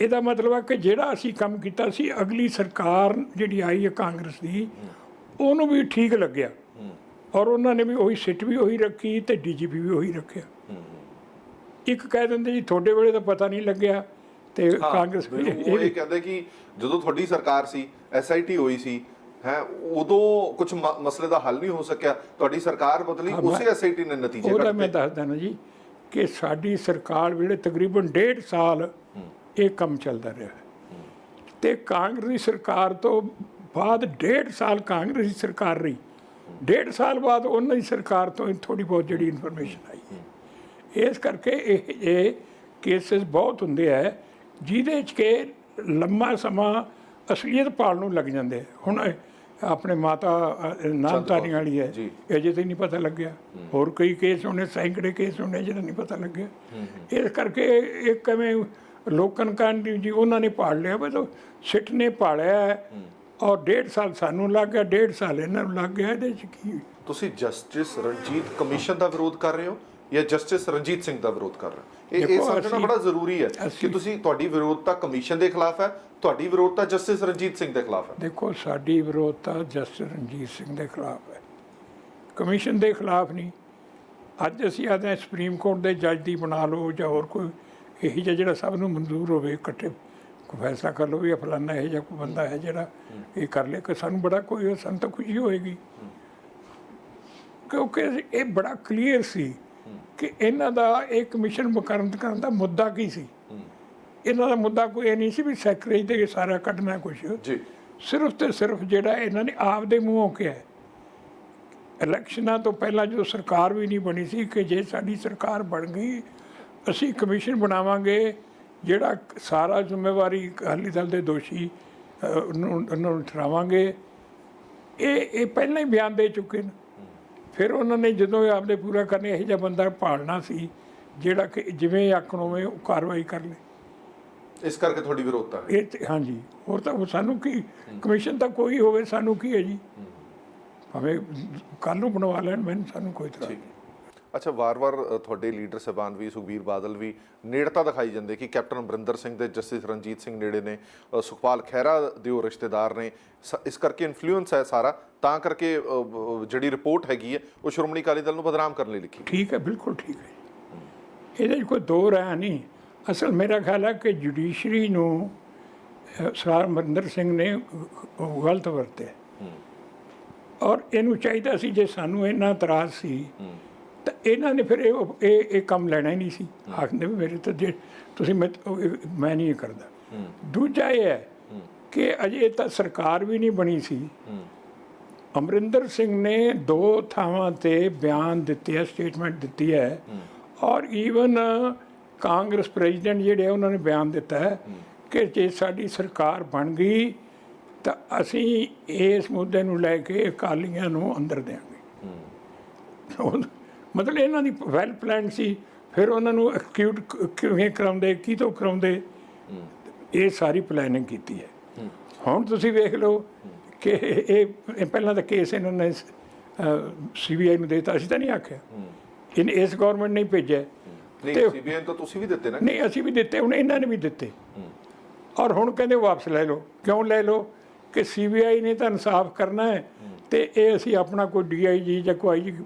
ਇਹਦਾ ਮਤਲਬ ਹੈ ਕਿ ਜਿਹੜਾ ਅਸੀਂ ਕੰਮ ਕੀਤਾ ਸੀ, ਅਗਲੀ ਸਰਕਾਰ ਜਿਹੜੀ ਆਈ ਹੈ ਕਾਂਗਰਸ ਦੀ, ਉਹਨੂੰ ਵੀ ਠੀਕ ਲੱਗਿਆ ਔਰ ਉਹਨਾਂ ਨੇ ਵੀ ਉਹੀ ਸਿੱਟ ਵੀ ਉਹੀ ਰੱਖੀ ਤੇ DGP ਵੀ ਉਹੀ ਰੱਖਿਆ। ਇੱਕ ਕਹਿ ਦਿੰਦੇ ਜੀ ਤੁਹਾਡੇ ਵੇਲੇ ਤਾਂ ਪਤਾ ਨਹੀਂ ਲੱਗਿਆ, ਤੇ ਕਾਂਗਰਸ ਇਹ ਕਹਿੰਦੇ ਕਿ ਜਦੋਂ ਤੁਹਾਡੀ ਸਰਕਾਰ ਸੀ, SIT ਹੋਈ ਸੀ ਹੈ, ਉਦੋਂ ਕੁਝ ਮਸਲੇ ਦਾ ਹੱਲ ਨਹੀਂ ਹੋ ਸਕਿਆ, ਤੁਹਾਡੀ ਸਰਕਾਰ ਬਦਲੀ, ਉਸੇ SIT ਨੇ ਨਤੀਜੇ ਕੱਢੇ। ਉਹਦਾ ਮੈਂ ਦੱਸਦਾ ਨਾ ਜੀ ਕਿ ਸਾਡੀ ਸਰਕਾਰ ਵੇਲੇ ਤਕਰੀਬਨ 1.5 ਸਾਲ ਇਹ ਕੰਮ ਚੱਲਦਾ ਰਿਹਾ ਤੇ ਕਾਂਗਰਸ ਦੀ ਸਰਕਾਰ ਤੋਂ ਬਾਅਦ 1.5 ਸਾਲ ਕਾਂਗਰਸ ਦੀ ਸਰਕਾਰ ਰਹੀ। 1.5 ਸਾਲ ਬਾਅਦ ਉਹਨਾਂ ਦੀ ਸਰਕਾਰ ਤੋਂ ਥੋੜੀ ਬਹੁਤ ਜਿਹੜੀ ਇਨਫੋਰਮੇਸ਼ਨ ਆਈ। ਇਸ ਕਰਕੇ ਇਹ ਕੇਸਿਸ ਬਹੁਤ ਹੁੰਦੇ ਹੈ ਜਿਹਦੇ 'ਚ ਕਿ ਲੰਮਾ ਸਮਾਂ ਅਸਲੀਅਤ ਭਾਲ ਨੂੰ ਲੱਗ ਜਾਂਦੇ। ਹੁਣ ਆਪਣੇ ਮਾਤਾ ਨਾਮਧਾਰੀ ਵਾਲੀ ਹੈ, ਅਜੇ ਤਾਂ ਨਹੀਂ ਪਤਾ ਲੱਗਿਆ। ਹੋਰ ਕਈ ਕੇਸ ਹੋਣੇ, ਸੈਂਕੜੇ ਕੇਸ ਹੋਣੇ ਜਿਹਦਾ ਨਹੀਂ ਪਤਾ ਲੱਗਿਆ। ਇਸ ਕਰਕੇ ਇਹ ਕਿਵੇਂ ਲੋਕਾਂ ਕਹਿੰਦੇ ਜੀ ਉਹਨਾਂ ਨੇ ਭਾਲ ਲਿਆ, ਬਸ ਸਿੱਟ ਨੇ ਭਾਲਿਆ ਔਰ 1.5 ਸਾਲ ਸਾਨੂੰ ਲੱਗ ਗਿਆ, 1.5 ਸਾਲ ਇਹਨਾਂ ਨੂੰ ਲੱਗ ਗਿਆ। ਇਹਦੇ 'ਚ ਕੀ? ਤੁਸੀਂ ਜਸਟਿਸ ਰਣਜੀਤ ਕਮਿਸ਼ਨ ਦਾ ਵਿਰੋਧ ਕਰ ਰਹੇ ਹੋ ਜਾਂ ਜਸਟਿਸ ਰਣਜੀਤ ਸਿੰਘ ਦਾ ਵਿਰੋਧ ਕਰ ਰਹੇ ਹੋ? ਇਹ ਦੇਖੋ, ਸਮਝਣਾ ਬੜਾ ਜ਼ਰੂਰੀ ਹੈ ਕਿ ਤੁਹਾਡੀ ਵਿਰੋਧਤਾ ਕਮਿਸ਼ਨ ਦੇ ਖਿਲਾਫ ਹੈ, ਤੁਹਾਡੀ ਵਿਰੋਧਤਾ ਜਸਟਿਸ ਰਣਜੀਤ ਸਿੰਘ ਦੇ ਖਿਲਾਫ ਹੈ। ਦੇਖੋ, ਸਾਡੀ ਵਿਰੋਧਤਾ ਜਸਟਿਸ ਰਣਜੀਤ ਸਿੰਘ ਦੇ ਖਿਲਾਫ ਹੈ, ਕਮਿਸ਼ਨ ਦੇ ਖਿਲਾਫ ਨਹੀਂ। ਅੱਜ ਅਸੀਂ ਆਦੇ ਹਾਂ ਸੁਪਰੀਮ ਕੋਰਟ ਦੇ ਜੱਜ ਦੀ ਬਣਾ ਲਓ ਜਾਂ ਹੋਰ ਕੋਈ ਇਹੀ ਜਿਹਾ ਜਿਹੜਾ ਸਭ ਨੂੰ ਮਨਜ਼ੂਰ ਹੋਵੇ, ਇਕੱਠੇ ਕੋਈ ਫੈਸਲਾ ਕਰ ਲਓ ਵੀ ਇਹ ਫਲਾਨਾ ਇਹ ਜਿਹਾ ਕੋਈ ਬੰਦਾ ਹੈ ਜਿਹੜਾ ਇਹ ਕਰ ਲੇ, ਕਿ ਸਾਨੂੰ ਬੜਾ ਕੋਈ ਸਾਨੂੰ ਤਾਂ ਖੁਸ਼ੀ ਹੋਏਗੀ, ਕਿਉਂਕਿ ਇਹ ਬੜਾ ਕਲੀਅਰ ਸੀ ਕਿ ਇਹਨਾਂ ਦਾ ਇਹ ਕਮਿਸ਼ਨ ਮੁਕਰਰ ਕਰਨ ਦਾ ਮੁੱਦਾ ਕੀ ਸੀ। ਇਹਨਾਂ ਦਾ ਮੁੱਦਾ ਕੋਈ ਇਹ ਨਹੀਂ ਸੀ ਵੀ ਸੈਕਟਰੀ ਤੇ ਸਾਰਾ ਕੱਢਣਾ ਕੁਛ ਜੀ, ਸਿਰਫ ਤੇ ਸਿਰਫ ਜਿਹੜਾ ਇਹਨਾਂ ਨੇ ਆਪ ਦੇ ਮੂੰਹੋਂ ਕਿਹਾ ਇਲੈਕਸ਼ਨਾਂ ਤੋਂ ਪਹਿਲਾਂ ਜਦੋਂ ਸਰਕਾਰ ਵੀ ਨਹੀਂ ਬਣੀ ਸੀ ਕਿ ਜੇ ਸਾਡੀ ਸਰਕਾਰ ਬਣ ਗਈ ਅਸੀਂ ਕਮਿਸ਼ਨ ਬਣਾਵਾਂਗੇ ਜਿਹੜਾ ਸਾਰਾ ਜ਼ਿੰਮੇਵਾਰੀ ਅਕਾਲੀ ਦਲ ਦੇ ਦੋਸ਼ੀ ਉਹਨੂੰ ਠਹਿਰਾਵਾਂਗੇ। ਇਹ ਪਹਿਲਾਂ ਹੀ ਬਿਆਨ ਦੇ ਚੁੱਕੇ ਨੇ। ਫਿਰ ਉਹਨਾਂ ਨੇ ਜਦੋਂ ਆਪਦੇ ਪੂਰਾ ਕਰਨੇ ਇਹੋ ਜਿਹਾ ਬੰਦਾ ਭਾਲਣਾ ਸੀ ਜਿਹੜਾ ਕਿ ਜਿਵੇਂ ਆਖਣੋਂ ਉਹ ਕਾਰਵਾਈ ਕਰ ਲੇ। ਇਸ ਕਰਕੇ ਤੁਹਾਡੀ ਵਿਰੋਧਤਾ ਹੈ ਇਹ ਹਾਂਜੀ, ਹੋਰ ਤਾਂ ਸਾਨੂੰ ਕੀ, ਕਮਿਸ਼ਨ ਤਾਂ ਕੋਈ ਹੋਵੇ ਸਾਨੂੰ ਕੀ ਹੈ ਜੀ, ਭਾਵੇਂ ਕੱਲ੍ਹ ਨੂੰ ਬਣਵਾ ਲੈਣ, ਮੈਨੂੰ ਸਾਨੂੰ ਕੋਈ ਤਰ੍ਹਾਂ ਨਹੀਂ। ਅੱਛਾ, ਵਾਰ-ਵਾਰ ਤੁਹਾਡੇ ਲੀਡਰ ਸਾਹਿਬਾਨ ਵੀ ਸੁਖਬੀਰ ਬਾਦਲ ਵੀ ਨੇੜਤਾ ਦਿਖਾਈ ਜਾਂਦੇ ਕਿ ਕੈਪਟਨ ਅਮਰਿੰਦਰ ਸਿੰਘ ਤੇ ਜਸਟਿਸ ਰਣਜੀਤ ਸਿੰਘ ਨੇੜੇ ਨੇ, ਸੁਖਪਾਲ ਖਹਿਰਾ ਦੇ ਉਹ ਰਿਸ਼ਤੇਦਾਰ ਨੇ, ਇਸ ਕਰਕੇ ਇਨਫਲੂਐਂਸ ਹੈ ਸਾਰਾ, ਤਾਂ ਕਰਕੇ ਜਿਹੜੀ ਰਿਪੋਰਟ ਹੈਗੀ ਹੈ ਉਹ ਸ਼੍ਰੋਮਣੀ ਅਕਾਲੀ ਦਲ ਨੂੰ ਬਦਨਾਮ ਕਰਨ ਲਈ ਲਿਖੀ। ਠੀਕ ਹੈ, ਬਿਲਕੁਲ ਠੀਕ ਹੈ, ਇਹਦੇ 'ਚ ਕੋਈ ਦੋ ਰਾਹ ਨਹੀਂ। ਅਸਲ ਮੇਰਾ ਖਿਆਲ ਹੈ ਕਿ ਜੁਡੀਸ਼ਰੀ ਨੂੰ ਸਰਦਾਰ ਅਮਰਿੰਦਰ ਸਿੰਘ ਨੇ ਗਲਤ ਵਰਤਿਆ, ਔਰ ਇਹਨੂੰ ਚਾਹੀਦਾ ਸੀ ਜੇ ਸਾਨੂੰ ਇੰਨਾ ਇਤਰਾਜ਼ ਸੀ ਤਾਂ ਇਹਨਾਂ ਨੇ ਫਿਰ ਇਹ ਕੰਮ ਲੈਣਾ ਹੀ ਨਹੀਂ ਸੀ। ਆਖਦੇ ਵੀ ਮੇਰੇ ਤਾਂ ਜੇ ਤੁਸੀਂ ਮੈਂ ਨਹੀਂ ਇਹ ਕਰਦਾ। ਦੂਜਾ ਇਹ ਹੈ ਕਿ ਅਜੇ ਤਾਂ ਸਰਕਾਰ ਵੀ ਨਹੀਂ ਬਣੀ ਸੀ। ਅਮਰਿੰਦਰ ਸਿੰਘ ਨੇ 2 ਥਾਵਾਂ ਤੇ ਬਿਆਨ ਦਿੱਤੇ ਹੈ, ਸਟੇਟਮੈਂਟ ਦਿੱਤੀ ਹੈ, ਔਰ ਈਵਨ ਕਾਂਗਰਸ ਪ੍ਰੈਜ਼ੀਡੈਂਟ ਜਿਹੜੇ ਉਹਨਾਂ ਨੇ ਬਿਆਨ ਦਿੱਤਾ ਹੈ ਕਿ ਜੇ ਸਾਡੀ ਸਰਕਾਰ ਬਣ ਗਈ ਤਾਂ ਅਸੀਂ ਇਸ ਮੁੱਦੇ ਨੂੰ ਲੈ ਕੇ ਅਕਾਲੀਆਂ ਨੂੰ ਅੰਦਰ ਦਿਆਂਗੇ। ਮਤਲਬ ਇਹਨਾਂ ਦੀ ਵੈਲ ਪਲਾਨ ਸੀ। ਫਿਰ ਉਹਨਾਂ ਨੂੰ ਐਕਸੀਕਿਊਟ ਕਿਵੇਂ ਕਰਾਉਂਦੇ, ਕਿਤੋਂ ਕਰਾਉਂਦੇ, ਇਹ ਸਾਰੀ ਪਲੈਨਿੰਗ ਕੀਤੀ ਹੈ। ਹੁਣ ਤੁਸੀਂ ਵੇਖ ਲਓ ਕਿ ਇਹ ਪਹਿਲਾਂ ਤਾਂ ਕੇਸ ਇਹਨਾਂ ਨੇ CBI ਨੂੰ ਦੇਤਾ, ਅਸੀਂ ਤਾਂ ਨਹੀਂ ਆਖਿਆ, ਇਸ ਗਵਰਨਮੈਂਟ ਨੇ ਭੇਜਿਆ। ਨਹੀਂ, CBI ਤਾਂ ਤੁਸੀਂ ਵੀ ਦਿੱਤੇ ਨਾ? ਨਹੀਂ, ਅਸੀਂ ਵੀ ਦਿੱਤੇ, ਹੁਣ ਇਹਨਾਂ ਨੇ ਵੀ ਦਿੱਤੇ, ਔਰ ਹੁਣ ਕਹਿੰਦੇ ਵਾਪਸ ਲੈ ਲਓ। ਕਿਉਂ ਲੈ ਲਓ? ਕਿ CBI ਨੇ ਤਾਂ ਇਨਸਾਫ ਕਰਨਾ ਹੈ ਤੇ ਇਹ ਅਸੀਂ ਆਪਣਾ ਕੋਈ DIG ਜਾਂ ਕੋਈ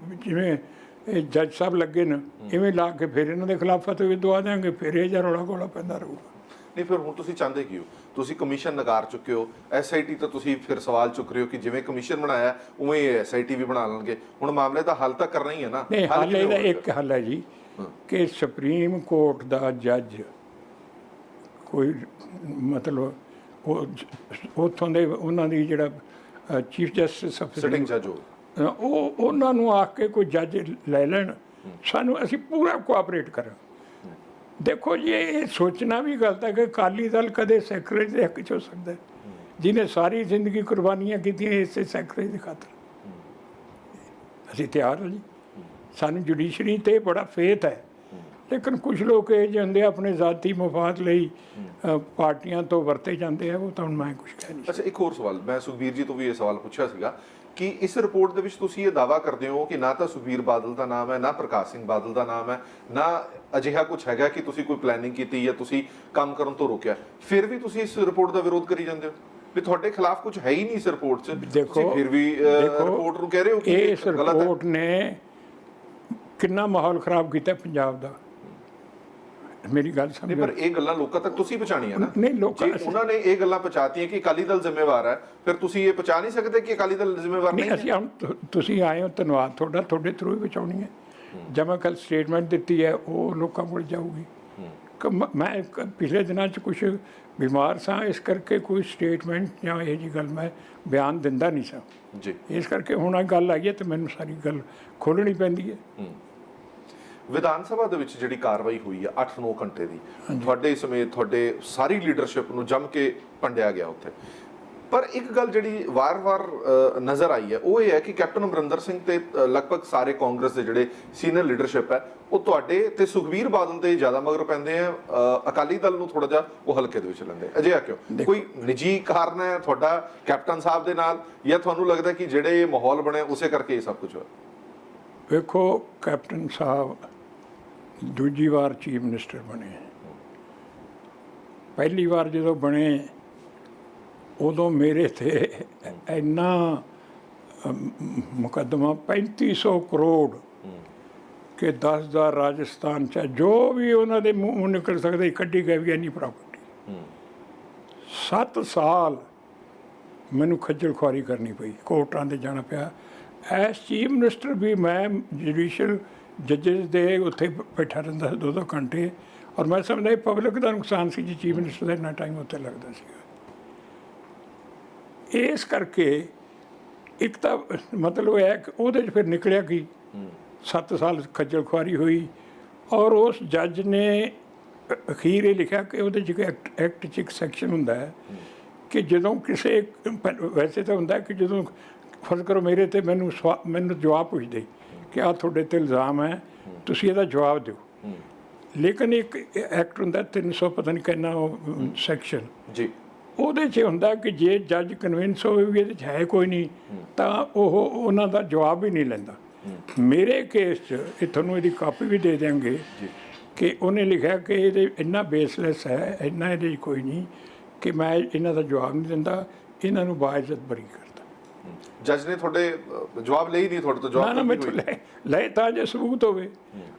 ਜਿਵੇਂ ਜੱਜ ਸਾਹਿਬ ਲੱਗੇ ਨੇ ਇਵੇਂ ਲਾ ਕੇ ਫਿਰ ਇਹਨਾਂ ਦੇ ਖਿਲਾਫ ਫਤਵੇ ਦਵਾ ਦਿਆਂਗੇ, ਫਿਰ ਇਹ ਜਿਹਾ ਰੌਲਾ ਗੋਲਾ ਪੈਂਦਾ ਰਹੂਗਾ। ਨਹੀਂ, ਫਿਰ ਹੁਣ ਤੁਸੀਂ ਚਾਹੁੰਦੇ ਕੀ ਹੋ? ਤੁਸੀਂ ਕਮਿਸ਼ਨ ਨਕਾਰ ਚੁੱਕੇ ਹੋ, SIT ਤਾਂ ਤੁਸੀਂ ਫਿਰ ਸਵਾਲ ਚੁੱਕ ਰਹੇ ਹੋ ਕਿ ਜਿਵੇਂ ਕਮਿਸ਼ਨ ਬਣਾਇਆ ਉਵੇਂ SIT ਵੀ ਬਣਾ ਲੈਣਗੇ। ਹੁਣ ਮਾਮਲੇ ਦਾ ਹੱਲ ਤਾਂ ਕਰਨਾ ਹੀ ਹੈ ਨਾ। ਨਹੀਂ, ਹੱਲ ਇਹਦਾ ਇੱਕ ਹੱਲ ਹੈ ਜੀ ਕਿ ਸੁਪਰੀਮ ਕੋਰਟ ਦਾ ਜੱਜ ਕੋਈ ਮਤਲਬ ਉਹ ਉੱਥੋਂ ਦੇ ਉਹਨਾਂ ਦੀ ਜਿਹੜਾ ਚੀਫ ਜਸਟਿਸ ਆਫ ਸਿਟਿੰਗ ਜੱਜ ਉਹ ਉਹਨਾਂ ਨੂੰ ਆ ਕੇ ਕੋਈ ਜੱਜ ਲੈ ਲੈਣ, ਸਾਨੂੰ ਅਸੀਂ ਪੂਰਾ ਕੋਆਪਰੇਟ ਕਰਾਂ। ਦੇਖੋ ਜੀ, ਇਹ ਸੋਚਣਾ ਵੀ ਗਲਤ ਹੈ ਕਿ ਅਕਾਲੀ ਦਲ ਕਦੇ ਸੈਕਟਰੀ ਦੇ ਹੱਕ 'ਚ ਹੋ ਸਕਦਾ, ਜਿਹਨੇ ਸਾਰੀ ਜ਼ਿੰਦਗੀ ਕੁਰਬਾਨੀਆਂ ਕੀਤੀਆਂ ਇਸੇ ਸੈਕਟਰੀ ਦੀ ਖਾਤਰ। ਅਸੀਂ ਤਿਆਰ ਹਾਂ ਜੀ, ਸਾਨੂੰ ਜੁਡੀਸ਼ਰੀ 'ਤੇ ਬੜਾ ਫੇਥ ਹੈ, ਲੇਕਿਨ ਕੁਝ ਲੋਕ ਇਹ ਜਿਹੇ ਹੁੰਦੇ ਆਪਣੇ ਜ਼ਾਤੀ ਮਫਾਦ ਲਈ ਪਾਰਟੀਆਂ ਤੋਂ ਵਰਤੇ ਜਾਂਦੇ ਆ, ਉਹ ਤਾਂ ਮੈਂ ਕੁਝ ਕਹਿ ਨਹੀਂ। ਅੱਛਾ, ਇੱਕ ਹੋਰ ਸਵਾਲ ਮੈਂ ਸੁਖਬੀਰ ਜੀ ਤੋਂ ਵੀ ਇਹ ਸਵਾਲ ਪੁੱਛਿਆ ਸੀਗਾ ਕਿ ਇਸ ਰਿਪੋਰਟ ਦੇ ਵਿੱਚ ਤੁਸੀਂ ਇਹ ਦਾਅਵਾ ਕਰਦੇ ਹੋ ਕਿ ਨਾ ਤਾਂ ਸੁਖਬੀਰ ਬਾਦਲ ਦਾ ਨਾਮ ਹੈ, ਨਾ ਪ੍ਰਕਾਸ਼ ਸਿੰਘ ਬਾਦਲ ਦਾ ਨਾਮ ਹੈ, ਨਾ ਅਜਿਹਾ ਕੁਝ ਹੈਗਾ ਕਿ ਤੁਸੀਂ ਕੋਈ ਪਲੈਨਿੰਗ ਕੀਤੀ ਜਾਂ ਤੁਸੀਂ ਕੰਮ ਕਰਨ ਤੋਂ ਰੋਕਿਆ, ਫਿਰ ਵੀ ਤੁਸੀਂ ਇਸ ਰਿਪੋਰਟ ਦਾ ਵਿਰੋਧ ਕਰੀ ਜਾਂਦੇ ਹੋ ਵੀ ਤੁਹਾਡੇ ਖਿਲਾਫ ਕੁਝ ਹੈ ਹੀ ਨਹੀਂ ਇਸ ਰਿਪੋਰਟ 'ਚ। ਦੇਖੋ, ਫਿਰ ਵੀ ਰਿਪੋਰਟ ਨੂੰ ਕਹਿ ਰਹੇ ਹੋ ਕਿ ਇਸ ਰਿਪੋਰਟ ਨੇ ਕਿੰਨਾ ਮਾਹੌਲ ਖਰਾਬ ਕੀਤਾ ਪੰਜਾਬ ਦਾ। ਮੇਰੀ ਗੱਲ ਸਮਝੋ। ਪਰ ਇਹ ਗੱਲਾਂ ਲੋਕਾਂ ਤੱਕ ਤੁਸੀਂ ਪਹੁੰਚਾਣੀਆਂ ਨਾ। ਨਹੀਂ, ਲੋਕਾਂ ਉਹਨਾਂ ਨੇ ਇਹ ਗੱਲਾਂ ਪਹੁੰਚਾਤੀਆਂ ਕਿ ਅਕਾਲੀ ਦਲ ਜ਼ਿੰਮੇਵਾਰ ਹੈ, ਫਿਰ ਤੁਸੀਂ ਇਹ ਪਹੁੰਚਾ ਨਹੀਂ ਸਕਦੇ ਕਿ ਅਕਾਲੀ ਦਲ ਜ਼ਿੰਮੇਵਾਰ ਨਹੀਂ ਹੈ। ਅਸੀਂ ਹੁਣ ਤੁਸੀਂ ਆਏ ਹੋ, ਧੰਨਵਾਦ ਤੁਹਾਡਾ, ਤੁਹਾਡੇ ਥਰੂ ਹੀ ਪਹੁੰਚਾਉਣੀ ਹੈ। ਜਦ ਮੈਂ ਕੱਲ੍ਹ ਸਟੇਟਮੈਂਟ ਦਿੱਤੀ ਹੈ ਉਹ ਲੋਕਾਂ ਕੋਲ ਜਾਊਗੀ। ਮੈਂ ਪਿਛਲੇ ਦਿਨਾਂ 'ਚ ਕੁਛ ਬਿਮਾਰ ਸਾਂ, ਇਸ ਕਰਕੇ ਕੋਈ ਸਟੇਟਮੈਂਟ ਜਾਂ ਇਹ ਜਿਹੀ ਗੱਲ ਮੈਂ ਬਿਆਨ ਦਿੰਦਾ ਨਹੀਂ ਸਾਂ ਜੀ। ਇਸ ਕਰਕੇ ਹੁਣ ਇਹ ਗੱਲ ਆਈ ਹੈ ਤੇ ਮੈਨੂੰ ਸਾਰੀ ਗੱਲ ਖੋਲ੍ਹਣੀ ਪੈਂਦੀ ਹੈ। ਵਿਧਾਨ ਸਭਾ ਦੇ ਵਿੱਚ ਜਿਹੜੀ ਕਾਰਵਾਈ ਹੋਈ ਹੈ 8-9 ਘੰਟੇ ਦੀ, ਤੁਹਾਡੇ ਸਮੇਤ ਤੁਹਾਡੇ ਸਾਰੀ ਲੀਡਰਸ਼ਿਪ ਨੂੰ ਜੰਮ ਕੇ ਭੰਡਿਆ ਗਿਆ ਉੱਥੇ। ਪਰ ਇੱਕ ਗੱਲ ਜਿਹੜੀ ਵਾਰ-ਵਾਰ ਨਜ਼ਰ ਆਈ ਹੈ ਉਹ ਇਹ ਹੈ ਕਿ ਕੈਪਟਨ ਅਮਰਿੰਦਰ ਸਿੰਘ ਤੇ ਲਗਭਗ ਸਾਰੇ ਕਾਂਗਰਸ ਦੇ ਜਿਹੜੇ ਸੀਨੀਅਰ ਲੀਡਰਸ਼ਿਪ ਹੈ ਉਹ ਤੁਹਾਡੇ ਤੇ ਸੁਖਬੀਰ ਬਾਦਲ ਦੇ ਜ਼ਿਆਦਾ ਮਗਰ ਪੈਂਦੇ ਆ, ਅਕਾਲੀ ਦਲ ਨੂੰ ਥੋੜਾ ਜਿਹਾ ਉਹ ਹਲਕੇ ਦੇ ਵਿੱਚ ਲੈਂਦੇ। ਅਜਿਹਾ ਕਿਉਂ? ਕੋਈ ਨਿੱਜੀ ਕਾਰਨ ਹੈ ਤੁਹਾਡਾ ਕੈਪਟਨ ਸਾਹਿਬ ਦੇ ਨਾਲ, ਜਾਂ ਤੁਹਾਨੂੰ ਲੱਗਦਾ ਕਿ ਜਿਹੜੇ ਇਹ ਮਾਹੌਲ ਬਣਿਆ ਉਸੇ ਕਰਕੇ ਇਹ ਸਭ ਕੁਝ ਹੋਇਆ? ਵੇਖੋ, ਕੈਪਟਨ ਸਾਹਿਬ ਦੂਜੀ ਵਾਰ ਚੀਫ ਮਿਨਿਸਟਰ ਬਣੇ। ਪਹਿਲੀ ਵਾਰ ਜਦੋਂ ਬਣੇ ਉਦੋਂ ਮੇਰੇ ਤੇ ਇੰਨਾ ਮੁਕੱਦਮਾ 3500 ਕਰੋੜ ਕਿ 10 ਦਾ ਰਾਜਸਥਾਨ ਚ ਜੋ ਵੀ ਉਹਨਾਂ ਦੇ ਮੂੰਹ ਨਿਕਲ ਸਕਦੇ ਕੱਢੀ ਗਈ ਵੀ ਇੰਨੀ ਪ੍ਰਾਪਰਟੀ। 7 ਸਾਲ ਮੈਨੂੰ ਖੱਜਲ ਖੁਆਰੀ ਕਰਨੀ ਪਈ, ਕੋਰਟਾਂ 'ਤੇ ਜਾਣਾ ਪਿਆ। ਐਸ ਚੀਫ ਮਿਨਿਸਟਰ ਵੀ ਮੈਂ ਜੁਡੀਸ਼ੀਅਲ ਜੱਜਿਸ ਦੇ ਉੱਥੇ ਬੈਠਾ ਰਹਿੰਦਾ ਸੀ 2-2 ਘੰਟੇ, ਔਰ ਮੈਂ ਸਮਝਦਾ ਪਬਲਿਕ ਦਾ ਨੁਕਸਾਨ ਸੀ ਜੀ ਚੀਫ ਮਿਨਿਸਟਰ ਦਾ ਇੰਨਾ ਟਾਈਮ ਉੱਥੇ ਲੱਗਦਾ ਸੀਗਾ। ਇਸ ਕਰਕੇ ਇੱਕ ਤਾਂ ਮਤਲਬ ਹੈ ਕਿ ਉਹਦੇ 'ਚ ਫਿਰ ਨਿਕਲਿਆ ਕਿ 7 ਸਾਲ ਖੱਜਲ ਖੁਆਰੀ ਹੋਈ, ਔਰ ਉਸ ਜੱਜ ਨੇ ਅਖੀਰ ਇਹ ਲਿਖਿਆ ਕਿ ਉਹਦੇ 'ਚ ਐਕਟ 'ਚ ਇੱਕ ਸੈਕਸ਼ਨ ਹੁੰਦਾ ਹੈ ਕਿ ਜਦੋਂ ਕਿਸੇ ਵੈਸੇ ਤਾਂ ਹੁੰਦਾ ਕਿ ਜਦੋਂ ਫਰਜ਼ ਕਰੋ ਮੇਰੇ ਤੇ ਮੈਨੂੰ ਜਵਾਬ ਪੁੱਛਦੇ ਕਿ ਆਹ ਤੁਹਾਡੇ ਤੇ ਇਲਜ਼ਾਮ ਹੈ, ਤੁਸੀਂ ਇਹਦਾ ਜਵਾਬ ਦਿਓ। ਲੇਕਿਨ ਇੱਕ ਐਕਟ ਹੁੰਦਾ 300 ਪਤਾ ਨਹੀਂ ਕਿੰਨਾ ਸੈਕਸ਼ਨ ਜੀ, ਉਹਦੇ 'ਚ ਹੁੰਦਾ ਕਿ ਜੇ ਜੱਜ ਕਨਵਿੰਸ ਹੋਵੇ ਵੀ ਇਹਦੇ 'ਚ ਹੈ ਕੋਈ ਨਹੀਂ ਤਾਂ ਉਹ ਉਹਨਾਂ ਦਾ ਜਵਾਬ ਵੀ ਨਹੀਂ ਲੈਂਦਾ। ਮੇਰੇ ਕੇਸ 'ਚ ਇਹ ਤੁਹਾਨੂੰ ਇਹਦੀ ਕਾਪੀ ਵੀ ਦੇ ਦਿਆਂਗੇ ਕਿ ਉਹਨੇ ਲਿਖਿਆ ਕਿ ਇਹਦੇ ਇੰਨਾ ਬੇਸਲੈਸ ਹੈ, ਇੰਨਾ ਇਹਦੇ 'ਚ ਕੋਈ ਨਹੀਂ ਕਿ ਮੈਂ ਇਹਨਾਂ ਦਾ ਜਵਾਬ ਨਹੀਂ ਦਿੰਦਾ, ਇਹਨਾਂ ਨੂੰ ਬਾਇਜ਼ਤ ਬਰੀ ਕਰਦਾ। ਜੱਜ ਨੇ ਤੁਹਾਡੇ ਜਵਾਬ ਲਈ ਨਹੀਂ, ਤੁਹਾਡੇ ਤੋਂ ਜਵਾਬ ਨਾ ਮੈਥੋਂ ਲੈ ਤਾਂ ਜੇ ਸਬੂਤ ਹੋਵੇ।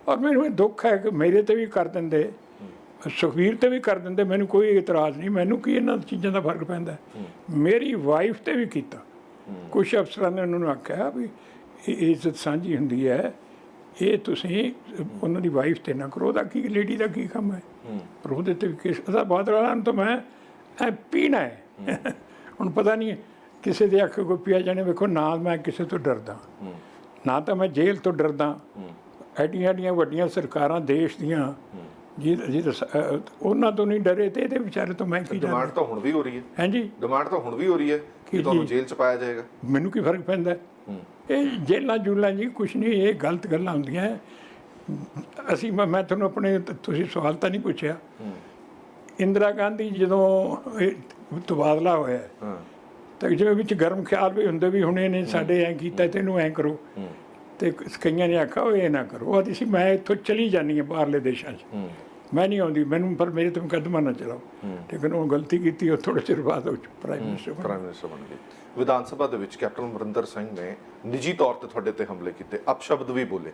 ਔਰ ਮੈਨੂੰ ਇਹ ਦੁੱਖ ਹੈ ਕਿ ਮੇਰੇ ਤੇ ਵੀ ਕਰ ਦਿੰਦੇ, ਸੁਖਬੀਰ ਤੇ ਵੀ ਕਰ ਦਿੰਦੇ, ਮੈਨੂੰ ਕੋਈ ਇਤਰਾਜ਼ ਨਹੀਂ। ਮੈਨੂੰ ਕੀ ਇਹਨਾਂ ਚੀਜ਼ਾਂ ਦਾ ਫਰਕ ਪੈਂਦਾ। ਮੇਰੀ ਵਾਈਫ ਤੇ ਵੀ ਕੀਤਾ। ਕੁਛ ਅਫਸਰਾਂ ਨੇ ਉਹਨਾਂ ਨੂੰ ਆਖਿਆ ਵੀ ਇਹ ਇੱਜ਼ਤ ਸਾਂਝੀ ਹੁੰਦੀ ਹੈ, ਇਹ ਤੁਸੀਂ ਉਹਨਾਂ ਦੀ ਵਾਈਫ ਤੇ ਨਾ ਕਰੋ, ਉਹਦਾ ਕੀ ਲੇਡੀ ਦਾ ਕੀ ਕੰਮ ਹੈ। ਪਰ ਉਹਦੇ ਤੇ ਵੀ ਕੇਸ ਉਹਦਾ ਬਾਦਲ ਵਾਲਾ ਨੂੰ ਤਾਂ ਮੈਂ ਐ ਪੀਣਾ ਹੈ। ਹੁਣ ਪਤਾ ਨਹੀਂ ਕਿਸੇ ਦੇ ਅੱਖ ਕੋਈ ਪਿਆ ਜਾਣੇ। ਵੇਖੋ ਨਾ ਮੈਂ ਕਿਸੇ ਤੋਂ ਡਰਦਾ, ਨਾ ਤਾਂ ਮੈਂ ਜੇਲ੍ਹ ਤੋਂ ਡਰਦਾ। ਐਡੀਆਂ ਵੱਡੀਆਂ ਸਰਕਾਰਾਂ ਦੇਸ਼ ਦੀਆਂ ਜੀ ਉਹਨਾਂ ਤੋਂ ਨਹੀਂ ਡਰੇ ਤੇ ਇਹਦੇ ਵਿਚਾਰੇ ਤੋਂ ਮੈਂ ਕੀ ਜਾਣਾ। ਡਿਮਾਂਡ ਤਾਂ ਹੁਣ ਵੀ ਹੋ ਰਹੀ ਹੈ। ਹਾਂਜੀ, ਡਿਮਾਂਡ ਤਾਂ ਹੁਣ ਵੀ ਹੋ ਰਹੀ ਹੈ ਕਿ ਤੁਹਾਨੂੰ ਜੇਲ੍ਹ 'ਚ ਪਾਇਆ ਜਾਏਗਾ। ਮੈਨੂੰ ਕੀ ਫਰਕ ਪੈਂਦਾ। ਇਹ ਜੇਲਾਂ ਜੂਲਾਂ ਜੀ ਕੁਛ ਨਹੀਂ, ਇਹ ਗਲਤ ਗੱਲਾਂ ਹੁੰਦੀਆਂ। ਅਸੀਂ ਮੈਂ ਤੁਹਾਨੂੰ ਆਪਣੇ ਤੁਸੀਂ ਸਵਾਲ ਤਾਂ ਨਹੀਂ ਪੁੱਛਿਆ। ਇੰਦਰਾ ਗਾਂਧੀ ਜਦੋਂ ਤਬਾਦਲਾ ਹੋਇਆ ਤਾਂ ਜਿਵੇਂ ਵਿੱਚ ਗਰਮ ਖਿਆਲ ਵੀ ਹੁੰਦੇ ਵੀ ਹੁਣ ਇਹਨੇ ਸਾਡੇ ਐਂ ਕੀਤਾ ਤੇ ਇਹਨੂੰ ਐਂ ਕਰੋ, ਤੇ ਕਈਆਂ ਨੇ ਆਖਿਆ ਉਹ ਇਹ ਨਾ ਕਰੋ। ਉਹ ਸੀ ਮੈਂ ਇੱਥੋਂ ਚਲੀ ਜਾਂਦੀ ਹਾਂ ਬਾਹਰਲੇ ਦੇਸ਼ਾਂ 'ਚ, ਮੈਂ ਨਹੀਂ ਆਉਂਦੀ, ਮੈਨੂੰ ਪਰ ਮੇਰੇ ਤੇ ਮੁਕੱਦਮਾ ਨਾ ਚਲਾਓ। ਲੇਕਿਨ ਉਹ ਗਲਤੀ ਕੀਤੀ, ਉਹ ਥੋੜ੍ਹੇ ਚਿਰ ਬਾਅਦ ਉਹ ਪ੍ਰਾਈਮ ਮਿਨਿਸਟਰ ਬਣ ਗਏ। ਵਿਧਾਨ ਸਭਾ ਦੇ ਵਿੱਚ ਕੈਪਟਨ ਅਮਰਿੰਦਰ ਸਿੰਘ ਨੇ ਨਿੱਜੀ ਤੌਰ ਤੇ ਤੁਹਾਡੇ ਤੇ ਹਮਲੇ ਕੀਤੇ, ਅਪਸ਼ਬਦ ਵੀ ਬੋਲੇ,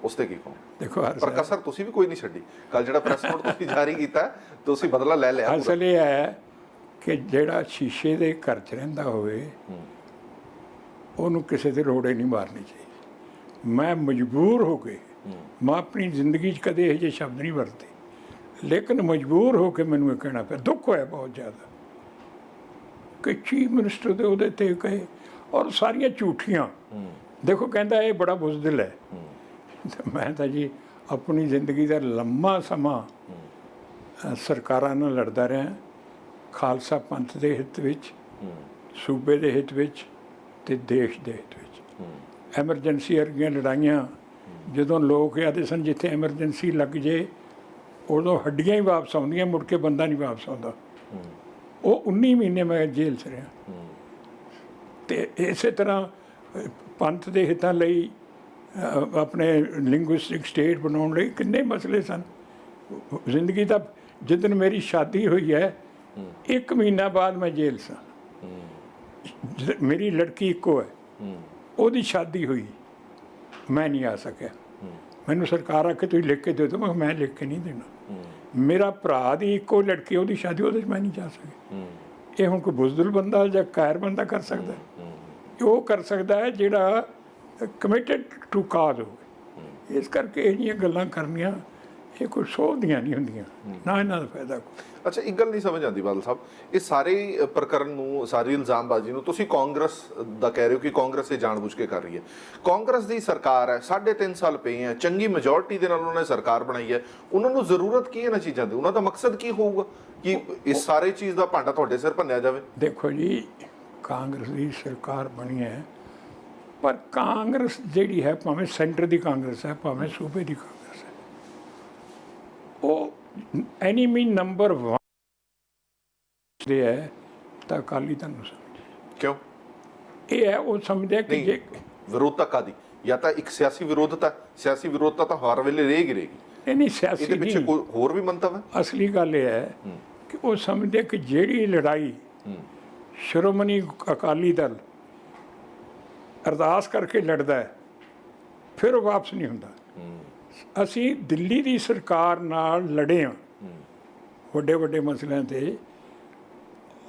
ਉਸ ਤੇ ਕੀ ਕਹੋ? ਦੇਖੋ ਪਰ ਕਸਰ ਤੁਸੀਂ ਵੀ ਕੋਈ ਨਹੀਂ ਛੱਡੀ। ਕੱਲ ਜਿਹੜਾ ਪ੍ਰੈਸ ਨੋਟ ਤੁਸੀਂ ਜਾਰੀ ਕੀਤਾ ਤੁਸੀਂ ਬਦਲਾ ਲੈ ਲਿਆ। ਅਸਲ ਇਹ ਹੈ ਕਿ ਜਿਹੜਾ ਸ਼ੀਸ਼ੇ ਦੇ ਘਰ 'ਚ ਰਹਿੰਦਾ ਹੋਵੇ ਉਹਨੂੰ ਕਿਸੇ ਦੇ ਰੋੜੇ ਨਹੀਂ ਮਾਰਨੇ ਚਾਹੀਦੇ। ਮੈਂ ਮਜਬੂਰ ਹੋ ਕੇ, ਮੈਂ ਆਪਣੀ ਜ਼ਿੰਦਗੀ 'ਚ ਕਦੇ ਇਹੋ ਜਿਹੇ ਸ਼ਬਦ ਨਹੀਂ ਵਰਤੇ, ਲੇਕਿਨ ਮਜਬੂਰ ਹੋ ਕੇ ਮੈਨੂੰ ਇਹ ਕਹਿਣਾ ਪਿਆ। ਦੁੱਖ ਹੋਇਆ ਬਹੁਤ ਜ਼ਿਆਦਾ ਕਿ ਚੀਫ ਮਿਨਿਸਟਰ ਦੇ ਉਹਦੇ ਤੇ ਕਹੇ, ਔਰ ਸਾਰੀਆਂ ਝੂਠੀਆਂ। ਦੇਖੋ ਕਹਿੰਦਾ ਇਹ ਬੜਾ ਬੁਜ਼ਦਿਲ ਹੈ। ਮੈਂ ਤਾਂ ਜੀ ਆਪਣੀ ਜ਼ਿੰਦਗੀ ਦਾ ਲੰਮਾ ਸਮਾਂ ਸਰਕਾਰਾਂ ਨਾਲ ਲੜਦਾ ਰਿਹਾ, ਖਾਲਸਾ ਪੰਥ ਦੇ ਹਿੱਤ ਵਿੱਚ, ਸੂਬੇ ਦੇ ਹਿੱਤ ਵਿੱਚ ਤੇ ਦੇਸ਼ ਦੇ ਹਿੱਤ ਵਿੱਚ। ਐਮਰਜੈਂਸੀ ਵਰਗੀਆਂ ਲੜਾਈਆਂ ਜਦੋਂ ਲੋਕ ਆਦੇ ਸਨ ਜਿੱਥੇ ਐਮਰਜੈਂਸੀ ਲੱਗ ਜੇ ਉਦੋਂ ਹੱਡੀਆਂ ਹੀ ਵਾਪਸ ਆਉਂਦੀਆਂ, ਮੁੜ ਕੇ ਬੰਦਾ ਨਹੀਂ ਵਾਪਸ ਆਉਂਦਾ। ਉਹ 19 ਮਹੀਨੇ ਮੈਂ ਜੇਲ੍ਹ 'ਚ ਰਿਹਾ। ਅਤੇ ਇਸੇ ਤਰ੍ਹਾਂ ਪੰਥ ਦੇ ਹਿੱਤਾਂ ਲਈ, ਆਪਣੇ ਲਿੰਗੁਇਸਟਿਕ ਸਟੇਟ ਬਣਾਉਣ ਲਈ ਕਿੰਨੇ ਮਸਲੇ ਸਨ। ਜ਼ਿੰਦਗੀ ਦਾ ਜਿੱਦਣ ਮੇਰੀ ਸ਼ਾਦੀ ਹੋਈ ਹੈ 1 ਮਹੀਨਾ ਬਾਅਦ ਮੈਂ ਜੇਲ੍ਹ ਸਾਂ। ਮੇਰੀ ਲੜਕੀ ਇੱਕੋ ਹੈ, ਉਹਦੀ ਸ਼ਾਦੀ ਹੋਈ, ਮੈਂ ਨਹੀਂ ਆ ਸਕਿਆ। ਮੈਨੂੰ ਸਰਕਾਰ ਆ ਕੇ ਤੁਸੀਂ ਲਿਖ ਕੇ ਦੇ ਦਿਓ, ਮੈਂ ਲਿਖ ਕੇ ਨਹੀਂ ਦੇਣਾ। ਮੇਰਾ ਭਰਾ ਦੀ ਇੱਕੋ ਲੜਕੀ, ਉਹਦੀ ਸ਼ਾਦੀ, ਉਹਦੇ 'ਚ ਮੈਂ ਨਹੀਂ ਜਾ ਸਕਿਆ। ਇਹ ਹੁਣ ਕੋਈ ਬੁਜ਼ਦਿਲ ਬੰਦਾ ਜਾਂ ਕਾਇਰ ਬੰਦਾ ਕਰ ਸਕਦਾ? ਉਹ ਕਰ ਸਕਦਾ ਹੈ ਜਿਹੜਾ ਕਮਿਟਡ ਟੂ ਕਾਜ਼ ਹੋਵੇ। ਇਸ ਕਰਕੇ ਇਹ ਜਿਹੀਆਂ ਗੱਲਾਂ ਕਰਨੀਆਂ ਇਹ ਕੋਈ ਸੋਭਦੀਆਂ ਨਹੀਂ ਹੁੰਦੀਆਂ, ਨਾ ਇਹਨਾਂ ਦਾ ਫਾਇਦਾ ਕੋਈ। ਅੱਛਾ, ਇੱਕ ਗੱਲ ਨਹੀਂ ਸਮਝ ਆਉਂਦੀ ਬਾਦਲ ਸਾਹਿਬ, ਇਹ ਸਾਰੇ ਪ੍ਰਕਰਨ ਨੂੰ, ਸਾਰੀ ਇਲਜ਼ਾਮਬਾਜ਼ੀ ਨੂੰ ਤੁਸੀਂ ਕਾਂਗਰਸ ਦਾ ਕਹਿ ਰਹੇ ਹੋ ਕਿ ਕਾਂਗਰਸ ਇਹ ਜਾਣਬੁੱਝ ਕੇ ਕਰ ਰਹੀ ਹੈ। ਕਾਂਗਰਸ ਦੀ ਸਰਕਾਰ ਹੈ, 3.5 ਸਾਲ ਪਏ ਹੈ, ਚੰਗੀ ਮੈਜੋਰਟੀ ਦੇ ਨਾਲ ਉਹਨਾਂ ਨੇ ਸਰਕਾਰ ਬਣਾਈ ਹੈ। ਉਹਨਾਂ ਨੂੰ ਜ਼ਰੂਰਤ ਕੀ ਇਹਨਾਂ ਚੀਜ਼ਾਂ ਦੀ? ਉਹਨਾਂ ਦਾ ਮਕਸਦ ਕੀ ਹੋਊਗਾ ਕਿ ਇਸ ਸਾਰੇ ਚੀਜ਼ ਦਾ ਭਾਂਡਾ ਤੁਹਾਡੇ ਸਿਰ ਭੰਨਿਆ ਜਾਵੇ? ਦੇਖੋ ਜੀ, ਕਾਂਗਰਸ ਦੀ ਸਰਕਾਰ ਬਣੀ ਹੈ, ਪਰ ਕਾਂਗਰਸ ਜਿਹੜੀ ਹੈ, ਭਾਵੇਂ ਸੈਂਟਰ ਦੀ ਕਾਂਗਰਸ ਹੈ, ਭਾਵੇਂ ਸੂਬੇ ਦੀ ਕਾਂਗਰਸ ਹੈ, ਉਹ ਐਨੀਮੀ ਨੰਬਰ 1 ਦੇ ਹੈ ਤਾਂ ਅਕਾਲੀ ਦਲ ਨੂੰ ਸਮਝ। ਕਿਉਂ? ਇਹ ਹੈ ਉਹ ਸਮਝਦੇ ਕਿ ਜੇ ਵਿਰੋਧਤਾ ਕਾਦੀ, ਜਾਂ ਤਾਂ ਇੱਕ ਸਿਆਸੀ ਵਿਰੋਧਤਾ ਤਾਂ ਹਰ ਵੇਲੇ ਰਹੇਗੀ। ਨਹੀਂ ਸਿਆਸੀ ਇਹਦੇ ਪਿੱਛੇ ਨਹੀਂ, ਕੋਈ ਹੋਰ ਵੀ ਮੰਤਵ ਹੈ? ਅਸਲੀ ਗੱਲ ਇਹ ਹੈ ਕਿ ਉਹ ਸਮਝਦੇ ਕਿ ਜਿਹੜੀ ਲੜਾਈ ਸ਼੍ਰੋਮਣੀ ਅਕਾਲੀ ਦਲ ਅਰਦਾਸ ਕਰਕੇ ਲੜਦਾ ਹੈ ਫਿਰ ਉਹ ਵਾਪਸ ਨਹੀਂ ਹੁੰਦਾ। ਅਸੀਂ ਦਿੱਲੀ ਦੀ ਸਰਕਾਰ ਨਾਲ ਲੜੇ ਹਾਂ ਵੱਡੇ ਵੱਡੇ ਮਸਲਿਆਂ ਤੇ,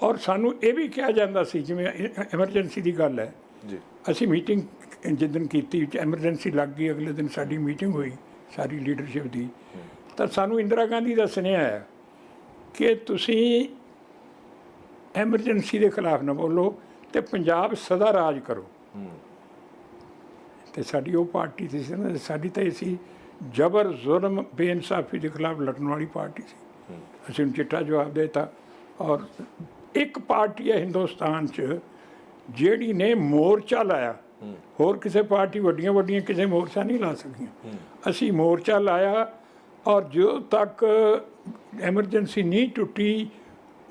ਔਰ ਸਾਨੂੰ ਇਹ ਵੀ ਕਿਹਾ ਜਾਂਦਾ ਸੀ ਜਿਵੇਂ ਐਮਰਜੈਂਸੀ ਦੀ ਗੱਲ ਹੈ ਜੀ ਅਸੀਂ ਮੀਟਿੰਗ ਜਿੱਦਣ ਕੀਤੀ ਐਮਰਜੈਂਸੀ ਲੱਗ ਗਈ, ਅਗਲੇ ਦਿਨ ਸਾਡੀ ਮੀਟਿੰਗ ਹੋਈ ਸਾਰੀ ਲੀਡਰਸ਼ਿਪ ਦੀ, ਤਾਂ ਸਾਨੂੰ ਇੰਦਰਾ ਗਾਂਧੀ ਦਾ ਸੁਨੇਹਾ ਆਇਆ ਕਿ ਤੁਸੀਂ ਐਮਰਜੈਂਸੀ ਦੇ ਖਿਲਾਫ ਨਾ ਬੋਲੋ ਤੇ ਪੰਜਾਬ ਸਦਾ ਰਾਜ ਕਰੋ। ਤੇ ਸਾਡੀ ਉਹ ਪਾਰਟੀ ਸੀ ਨਾ, ਸਾਡੀ ਤਾਂ ਇਹ ਸੀ ਜ਼ਬਰ ਜ਼ੁਲਮ ਬੇਇਨਸਾਫੀ ਦੇ ਖਿਲਾਫ ਲੜਨ ਵਾਲੀ ਪਾਰਟੀ ਸੀ। ਅਸੀਂ ਨੂੰ ਚਿੱਟਾ ਜਵਾਬ ਦੇਤਾ। ਔਰ ਇੱਕ ਪਾਰਟੀ ਹੈ ਹਿੰਦੁਸਤਾਨ 'ਚ ਜਿਹੜੀ ਨੇ ਮੋਰਚਾ ਲਾਇਆ, ਹੋਰ ਕਿਸੇ ਪਾਰਟੀ ਵੱਡੀਆਂ ਵੱਡੀਆਂ ਕਿਸੇ ਮੋਰਚਾ ਨਹੀਂ ਲਾ ਸਕੀਆਂ, ਅਸੀਂ ਮੋਰਚਾ ਲਾਇਆ ਔਰ ਜਦੋਂ ਤੱਕ ਐਮਰਜੈਂਸੀ ਨਹੀਂ ਟੁੱਟੀ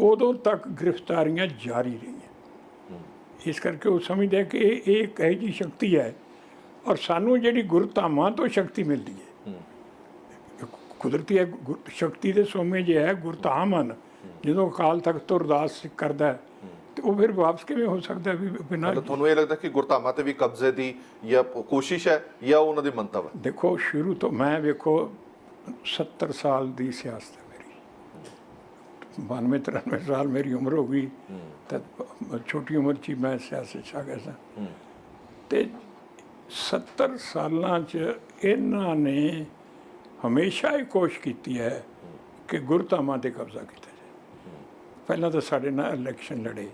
ਉਦੋਂ ਤੱਕ ਗ੍ਰਿਫਤਾਰੀਆਂ ਜਾਰੀ ਰਹੀਆਂ। ਇਸ ਕਰਕੇ ਉਹ ਸਮਝਦੇ ਕਿ ਇਹ ਇੱਕ ਇਹੋ ਜਿਹੀ ਸ਼ਕਤੀ ਹੈ ਔਰ ਸਾਨੂੰ ਜਿਹੜੀ ਗੁਰਧਾਮਾਂ ਤੋਂ ਸ਼ਕਤੀ ਮਿਲਦੀ ਹੈ, ਕੁਦਰਤੀ ਹੈ ਸ਼ਕਤੀ ਦੇ ਸੋਮੇ ਜੇ ਹੈ ਗੁਰਧਾਮ ਹਨ। ਜਦੋਂ ਅਕਾਲ ਤਖਤ ਤੋਂ ਅਰਦਾਸ ਕਰਦਾ ਹੈ ਤੇ ਉਹ ਫਿਰ ਵਾਪਸ ਕਿਵੇਂ ਹੋ ਸਕਦਾ ਵੀ ਬਿਨਾਂ? ਮਤਲਬ ਤੁਹਾਨੂੰ ਇਹ ਲੱਗਦਾ ਕਿ ਗੁਰਧਾਮਾਂ ਤੇ ਵੀ ਕਬਜ਼ੇ ਦੀ ਜਾਂ ਕੋਸ਼ਿਸ਼ ਹੈ ਜਾਂ ਉਹਨਾਂ ਦੇ ਮੰਤਵ ਹੈ? ਦੇਖੋ ਸ਼ੁਰੂ ਤੋਂ ਮੈਂ ਵੇਖੋ 70 ਸਾਲ ਦੀ ਸਿਆਸਤ ਹੈ ਮੇਰੀ, 92-93 ਸਾਲ ਮੇਰੀ ਉਮਰ ਹੋ ਗਈ ਤਾਂ ਛੋਟੀ ਉਮਰ 'ਚ ਹੀ ਮੈਂ ਸਿਆਸਤ 'ਚ ਆ ਗਿਆ ਸਾਂ। ਤੇ 70 ਸਾਲਾਂ 'ਚ ਇਹਨਾਂ ਨੇ ਹਮੇਸ਼ਾ ਹੀ ਕੋਸ਼ਿਸ਼ ਕੀਤੀ ਹੈ ਕਿ ਗੁਰਧਾਮਾਂ 'ਤੇ ਕਬਜ਼ਾ ਕੀਤਾ ਜਾਏ। ਪਹਿਲਾਂ ਤਾਂ ਸਾਡੇ ਨਾਲ ਇਲੈਕਸ਼ਨ ਲੜੇ,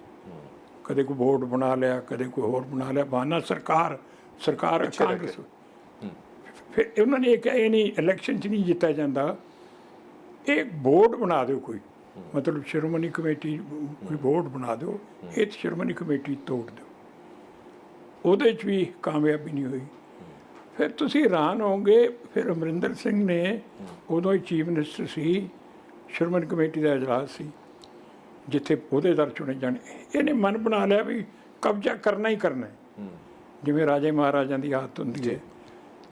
ਕਦੇ ਕੋਈ ਬੋਰਡ ਬਣਾ ਲਿਆ, ਕਦੇ ਕੋਈ ਹੋਰ ਬਣਾ ਲਿਆ, ਬਹਾਨਾ ਸਰਕਾਰ ਕਾਂਗਰਸ। ਫਿਰ ਉਹਨਾਂ ਨੇ ਇਹ ਕਿਹਾ ਇਹ ਨਹੀਂ ਇਲੈਕਸ਼ਨ 'ਚ ਨਹੀਂ ਜਿੱਤਿਆ ਜਾਂਦਾ, ਇਹ ਬੋਰਡ ਬਣਾ ਦਿਓ ਕੋਈ, ਮਤਲਬ ਸ਼੍ਰੋਮਣੀ ਕਮੇਟੀ ਕੋਈ ਬੋਰਡ ਬਣਾ ਦਿਓ, ਇਹ ਸ਼੍ਰੋਮਣੀ ਕਮੇਟੀ ਤੋੜ ਦਿਓ। ਉਹਦੇ 'ਚ ਵੀ ਕਾਮਯਾਬੀ ਨਹੀਂ ਹੋਈ। ਫਿਰ ਤੁਸੀਂ ਹੈਰਾਨ ਹੋਵੋਗੇ, ਫਿਰ ਅਮਰਿੰਦਰ ਸਿੰਘ ਨੇ ਉਦੋਂ ਹੀ ਚੀਫ ਮਿਨਿਸਟਰ ਸੀ, ਸ਼੍ਰੋਮਣੀ ਕਮੇਟੀ ਦਾ ਇਜਲਾਸ ਸੀ ਜਿੱਥੇ ਅਹੁਦੇਦਾਰ ਚੁਣੇ ਜਾਣੇ, ਇਹਨੇ ਮਨ ਬਣਾ ਲਿਆ ਵੀ ਕਬਜ਼ਾ ਕਰਨਾ ਹੀ ਕਰਨਾ, ਜਿਵੇਂ ਰਾਜੇ ਮਹਾਰਾਜਾਂ ਦੀ ਆਦਤ ਹੁੰਦੀ ਹੈ।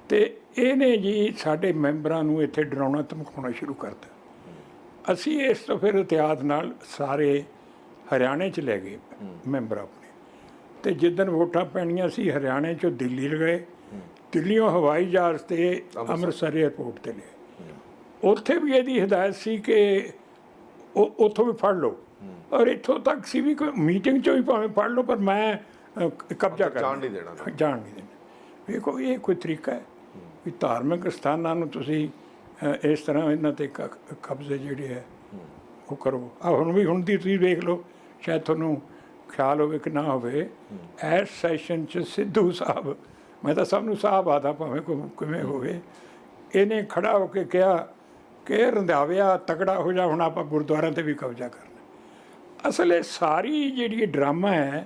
ਤੇ ਇਹਨੇ ਜੀ ਸਾਡੇ ਮੈਂਬਰਾਂ ਨੂੰ ਇੱਥੇ ਡਰਾਉਣਾ ਧਮਕਾਉਣਾ ਸ਼ੁਰੂ ਕਰਤਾ। ਅਸੀਂ ਇਸ ਤੋਂ ਫਿਰ ਇhtiyਾਤ ਨਾਲ ਸਾਰੇ ਹਰਿਆਣੇ 'ਚ ਲੈ ਗਏ ਮੈਂਬਰ ਆਪਣੇ, ਤੇ ਜਿੱਦਣ ਵੋਟਾਂ ਪੈਣੀਆਂ ਸੀ ਹਰਿਆਣੇ 'ਚੋਂ ਦਿੱਲੀ ਲਗਾਏ, ਦਿੱਲੀੋਂ ਹਵਾਈ ਜਹਾਜ਼ ਤੇ ਅੰਮ੍ਰਿਤਸਰ ਏਅਰਪੋਰਟ 'ਤੇ ਲਏ। ਉੱਥੇ ਵੀ ਇਹਦੀ ਹਦਾਇਤ ਸੀ ਕਿ ਉਹ ਉੱਥੋਂ ਵੀ ਫੜ ਲਓ, ਔਰ ਇੱਥੋਂ ਤੱਕ ਸੀ ਵੀ ਕੋਈ ਮੀਟਿੰਗ 'ਚੋਂ ਵੀ ਭਾਵੇਂ ਫੜ ਲਓ ਪਰ ਮੈਂ ਕਬਜ਼ਾ ਕਰ ਜਾਣ ਨਹੀਂ ਦੇਣਾ। ਜਾਣ ਨਹੀਂ ਦੇਣਾ। ਵੇਖੋ ਇਹ ਕੋਈ ਤਰੀਕਾ ਹੈ ਵੀ ਧਾਰਮਿਕ ਸਥਾਨਾਂ ਨੂੰ ਤੁਸੀਂ ਇਸ ਤਰ੍ਹਾਂ ਇਹਨਾਂ 'ਤੇ ਕਬਜ਼ੇ ਜਿਹੜੇ ਹੈ ਉਹ ਕਰੋ। ਹੁਣ ਦੀ ਤੁਸੀਂ ਵੇਖ ਲਓ, ਸ਼ਾਇਦ ਤੁਹਾਨੂੰ ਖਿਆਲ ਹੋਵੇ ਕਿ ਨਾ ਹੋਵੇ, ਇਸ ਸੈਸ਼ਨ 'ਚ ਸਿੱਧੂ ਸਾਹਿਬ, ਮੈਂ ਤਾਂ ਸਭ ਨੂੰ ਸਾਹਿਬ ਆਦਾ ਭਾਵੇਂ ਕੋਈ ਕਿਵੇਂ ਹੋਵੇ, ਇਹਨੇ ਖੜਾ ਹੋ ਕੇ ਕਿਹਾ ਕਿ ਰੰਧਾਵਿਆ ਤਕੜਾ ਹੋ ਜਾ, ਹੁਣ ਆਪਾਂ ਗੁਰਦੁਆਰਿਆਂ 'ਤੇ ਵੀ ਕਬਜ਼ਾ ਕਰਨਾ। ਅਸਲ ਇਹ ਸਾਰੀ ਜਿਹੜੀ ਡਰਾਮਾ ਹੈ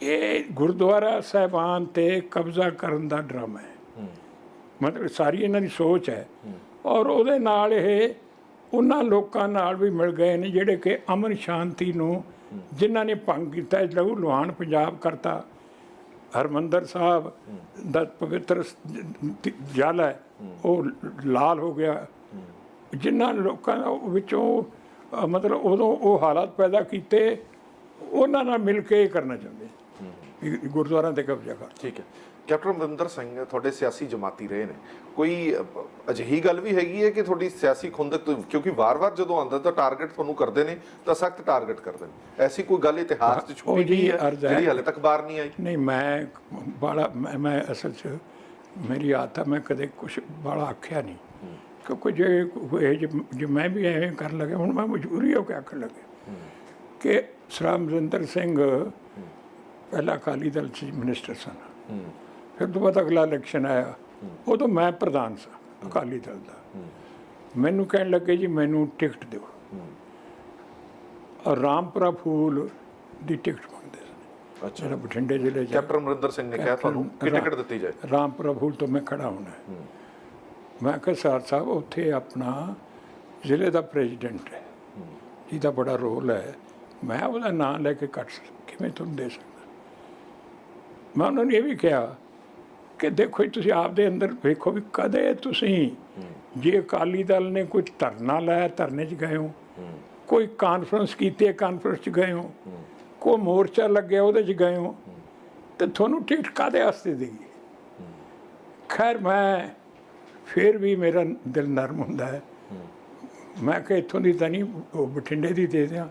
ਇਹ ਗੁਰਦੁਆਰਾ ਸਾਹਿਬਾਨ 'ਤੇ ਕਬਜ਼ਾ ਕਰਨ ਦਾ ਡਰਾਮਾ ਹੈ, ਮਤਲਬ ਸਾਰੀ ਇਹਨਾਂ ਦੀ ਸੋਚ ਹੈ। ਔਰ ਉਹਦੇ ਨਾਲ ਇਹ ਉਹਨਾਂ ਲੋਕਾਂ ਨਾਲ ਵੀ ਮਿਲ ਗਏ ਨੇ ਜਿਹੜੇ ਕਿ ਅਮਨ ਸ਼ਾਂਤੀ ਨੂੰ ਜਿਨ੍ਹਾਂ ਨੇ ਭੰਗ ਕੀਤਾ, ਲਹੂ ਲੁਹਾਨ ਪੰਜਾਬ ਕਰਤਾ। ਹਰਿਮੰਦਰ ਸਾਹਿਬ ਦਾ ਪਵਿੱਤਰ ਜਲ ਹੈ ਉਹ ਲਾਲ ਹੋ ਗਿਆ। ਜਿਨ੍ਹਾਂ ਲੋਕਾਂ ਵਿੱਚੋਂ ਮਤਲਬ ਉਦੋਂ ਉਹ ਹਾਲਾਤ ਪੈਦਾ ਕੀਤੇ, ਉਹਨਾਂ ਨਾਲ ਮਿਲ ਕੇ ਇਹ ਕਰਨਾ ਚਾਹੁੰਦੇ ਗੁਰਦੁਆਰਿਆਂ 'ਤੇ ਕਬਜ਼ਾ ਕਰ। ਠੀਕ ਹੈ। ਕੈਪਟਨ ਅਮਰਿੰਦਰ ਸਿੰਘ ਤੁਹਾਡੇ ਸਿਆਸੀ ਜਮਾਤੀ ਰਹੇ ਨੇ, ਕੋਈ ਅਜਿਹੀ ਗੱਲ ਵੀ ਹੈਗੀ ਹੈ ਕਿ ਤੁਹਾਡੀ ਸਿਆਸੀ ਖੁੰਦਕ, ਕਿਉਂਕਿ ਵਾਰ-ਵਾਰ ਜਦੋਂ ਆਉਂਦਾ ਤਾਂ ਟਾਰਗੇਟ ਤੁਹਾਨੂੰ ਕਰਦੇ ਨੇ ਤਾਂ ਸਖਤ ਟਾਰਗੇਟ ਕਰਦੇ ਨੇ, ਐਸੀ ਕੋਈ ਗੱਲ ਇਤਿਹਾਸ 'ਚ ਛੁਪੀ ਨਹੀਂ ਹੈ ਜਿਹੜੀ ਹਾਲੇ ਤੱਕ ਬਾਹਰ ਨਹੀਂ ਆਈ? ਨਹੀਂ, ਮੈਂ ਅਸਲ 'ਚ ਮੇਰੀ ਆਦਤ ਹੈ, ਮੈਂ ਕਦੇ ਕੁਛ ਬਾਹਲਾ ਆਖਿਆ ਨਹੀਂ, ਕਿਉਂਕਿ ਜੇ ਮੈਂ ਵੀ ਐਵੇਂ ਕਰਨ ਲੱਗਾ, ਹੁਣ ਮੈਂ ਮਜਬੂਰੀ ਹੋ ਕੇ ਆਖਣ ਲੱਗੇ ਕਿ ਸਰ ਅਮਰਿੰਦਰ ਸਿੰਘ ਪਹਿਲਾਂ ਅਕਾਲੀ ਦਲ 'ਚ ਮਿਨਿਸਟਰ ਸਨ, ਫਿਰ ਤੋਂ ਬਾਅਦ ਅਗਲਾ ਇਲੈਕਸ਼ਨ ਆਇਆ, ਉਦੋਂ ਮੈਂ ਪ੍ਰਧਾਨ ਸਾਂ ਅਕਾਲੀ ਦਲ ਦਾ। ਮੈਨੂੰ ਕਹਿਣ ਲੱਗੇ ਜੀ ਮੈਨੂੰ ਟਿਕਟ ਦਿਓ, ਔਰ ਰਾਮਪੁਰਾ ਫੂਲ ਦੀ ਟਿਕਟ ਮੰਗਦੇ ਸਨ। ਅੱਛਾ, ਜਿਹੜਾ ਬਠਿੰਡੇ ਜ਼ਿਲ੍ਹੇ 'ਚ ਕੈਪਟਨ ਅਮਰਿੰਦਰ ਸਿੰਘ ਨੇ ਕਿਹਾ ਤੁਹਾਨੂੰ ਕਿ ਟਿਕਟ ਦਿੱਤੀ ਜਾਏ। ਰਾਮਪੁਰਾ ਫੂਲ ਤੋਂ ਮੈਂ ਖੜਾ ਹੋਣਾ। ਮੈਂ ਕਿਹਾ ਸਰ ਸਾਹਿਬ ਉੱਥੇ ਆਪਣਾ ਜ਼ਿਲ੍ਹੇ ਦਾ ਪ੍ਰੈਜ਼ੀਡੈਂਟ ਹੈ ਜਿਹਦਾ ਬੜਾ ਰੋਲ ਹੈ, ਮੈਂ ਉਹਦਾ ਨਾਂ ਲੈ ਕੇ ਕਿਵੇਂ ਤੁਹਾਨੂੰ ਦੇ ਸਕਦਾ। ਮੈਂ ਉਹਨਾਂ ਨੂੰ ਇਹ ਵੀ ਕਿਹਾ ਕਿ ਦੇਖੋ ਜੀ, ਤੁਸੀਂ ਆਪਦੇ ਅੰਦਰ ਵੇਖੋ ਵੀ ਕਦੇ ਤੁਸੀਂ ਜੇ ਅਕਾਲੀ ਦਲ ਨੇ ਕੋਈ ਧਰਨਾ ਲਾਇਆ, ਧਰਨੇ 'ਚ ਗਏ ਹੋ, ਕੋਈ ਕਾਨਫਰੰਸ ਕੀਤੀ ਹੈ, ਕਾਨਫਰੰਸ 'ਚ ਗਏ ਹੋ, ਕੋਈ ਮੋਰਚਾ ਲੱਗਿਆ ਉਹਦੇ 'ਚ ਗਏ ਹੋ, ਤੇ ਤੁਹਾਨੂੰ ਟਿਕਟ ਕਾਹਦੇ ਵਾਸਤੇ ਦੇਗੀ? ਖੈਰ ਮੈਂ ਫਿਰ ਵੀ ਮੇਰਾ ਦਿਲ ਨਰਮ ਹੁੰਦਾ ਹੈ। ਮੈਂ ਕਿਹਾ ਇੱਥੋਂ ਦੀ ਤਾਂ ਨਹੀਂ, ਉਹ ਬਠਿੰਡੇ ਦੀ ਦੇ ਦਿਆਂ।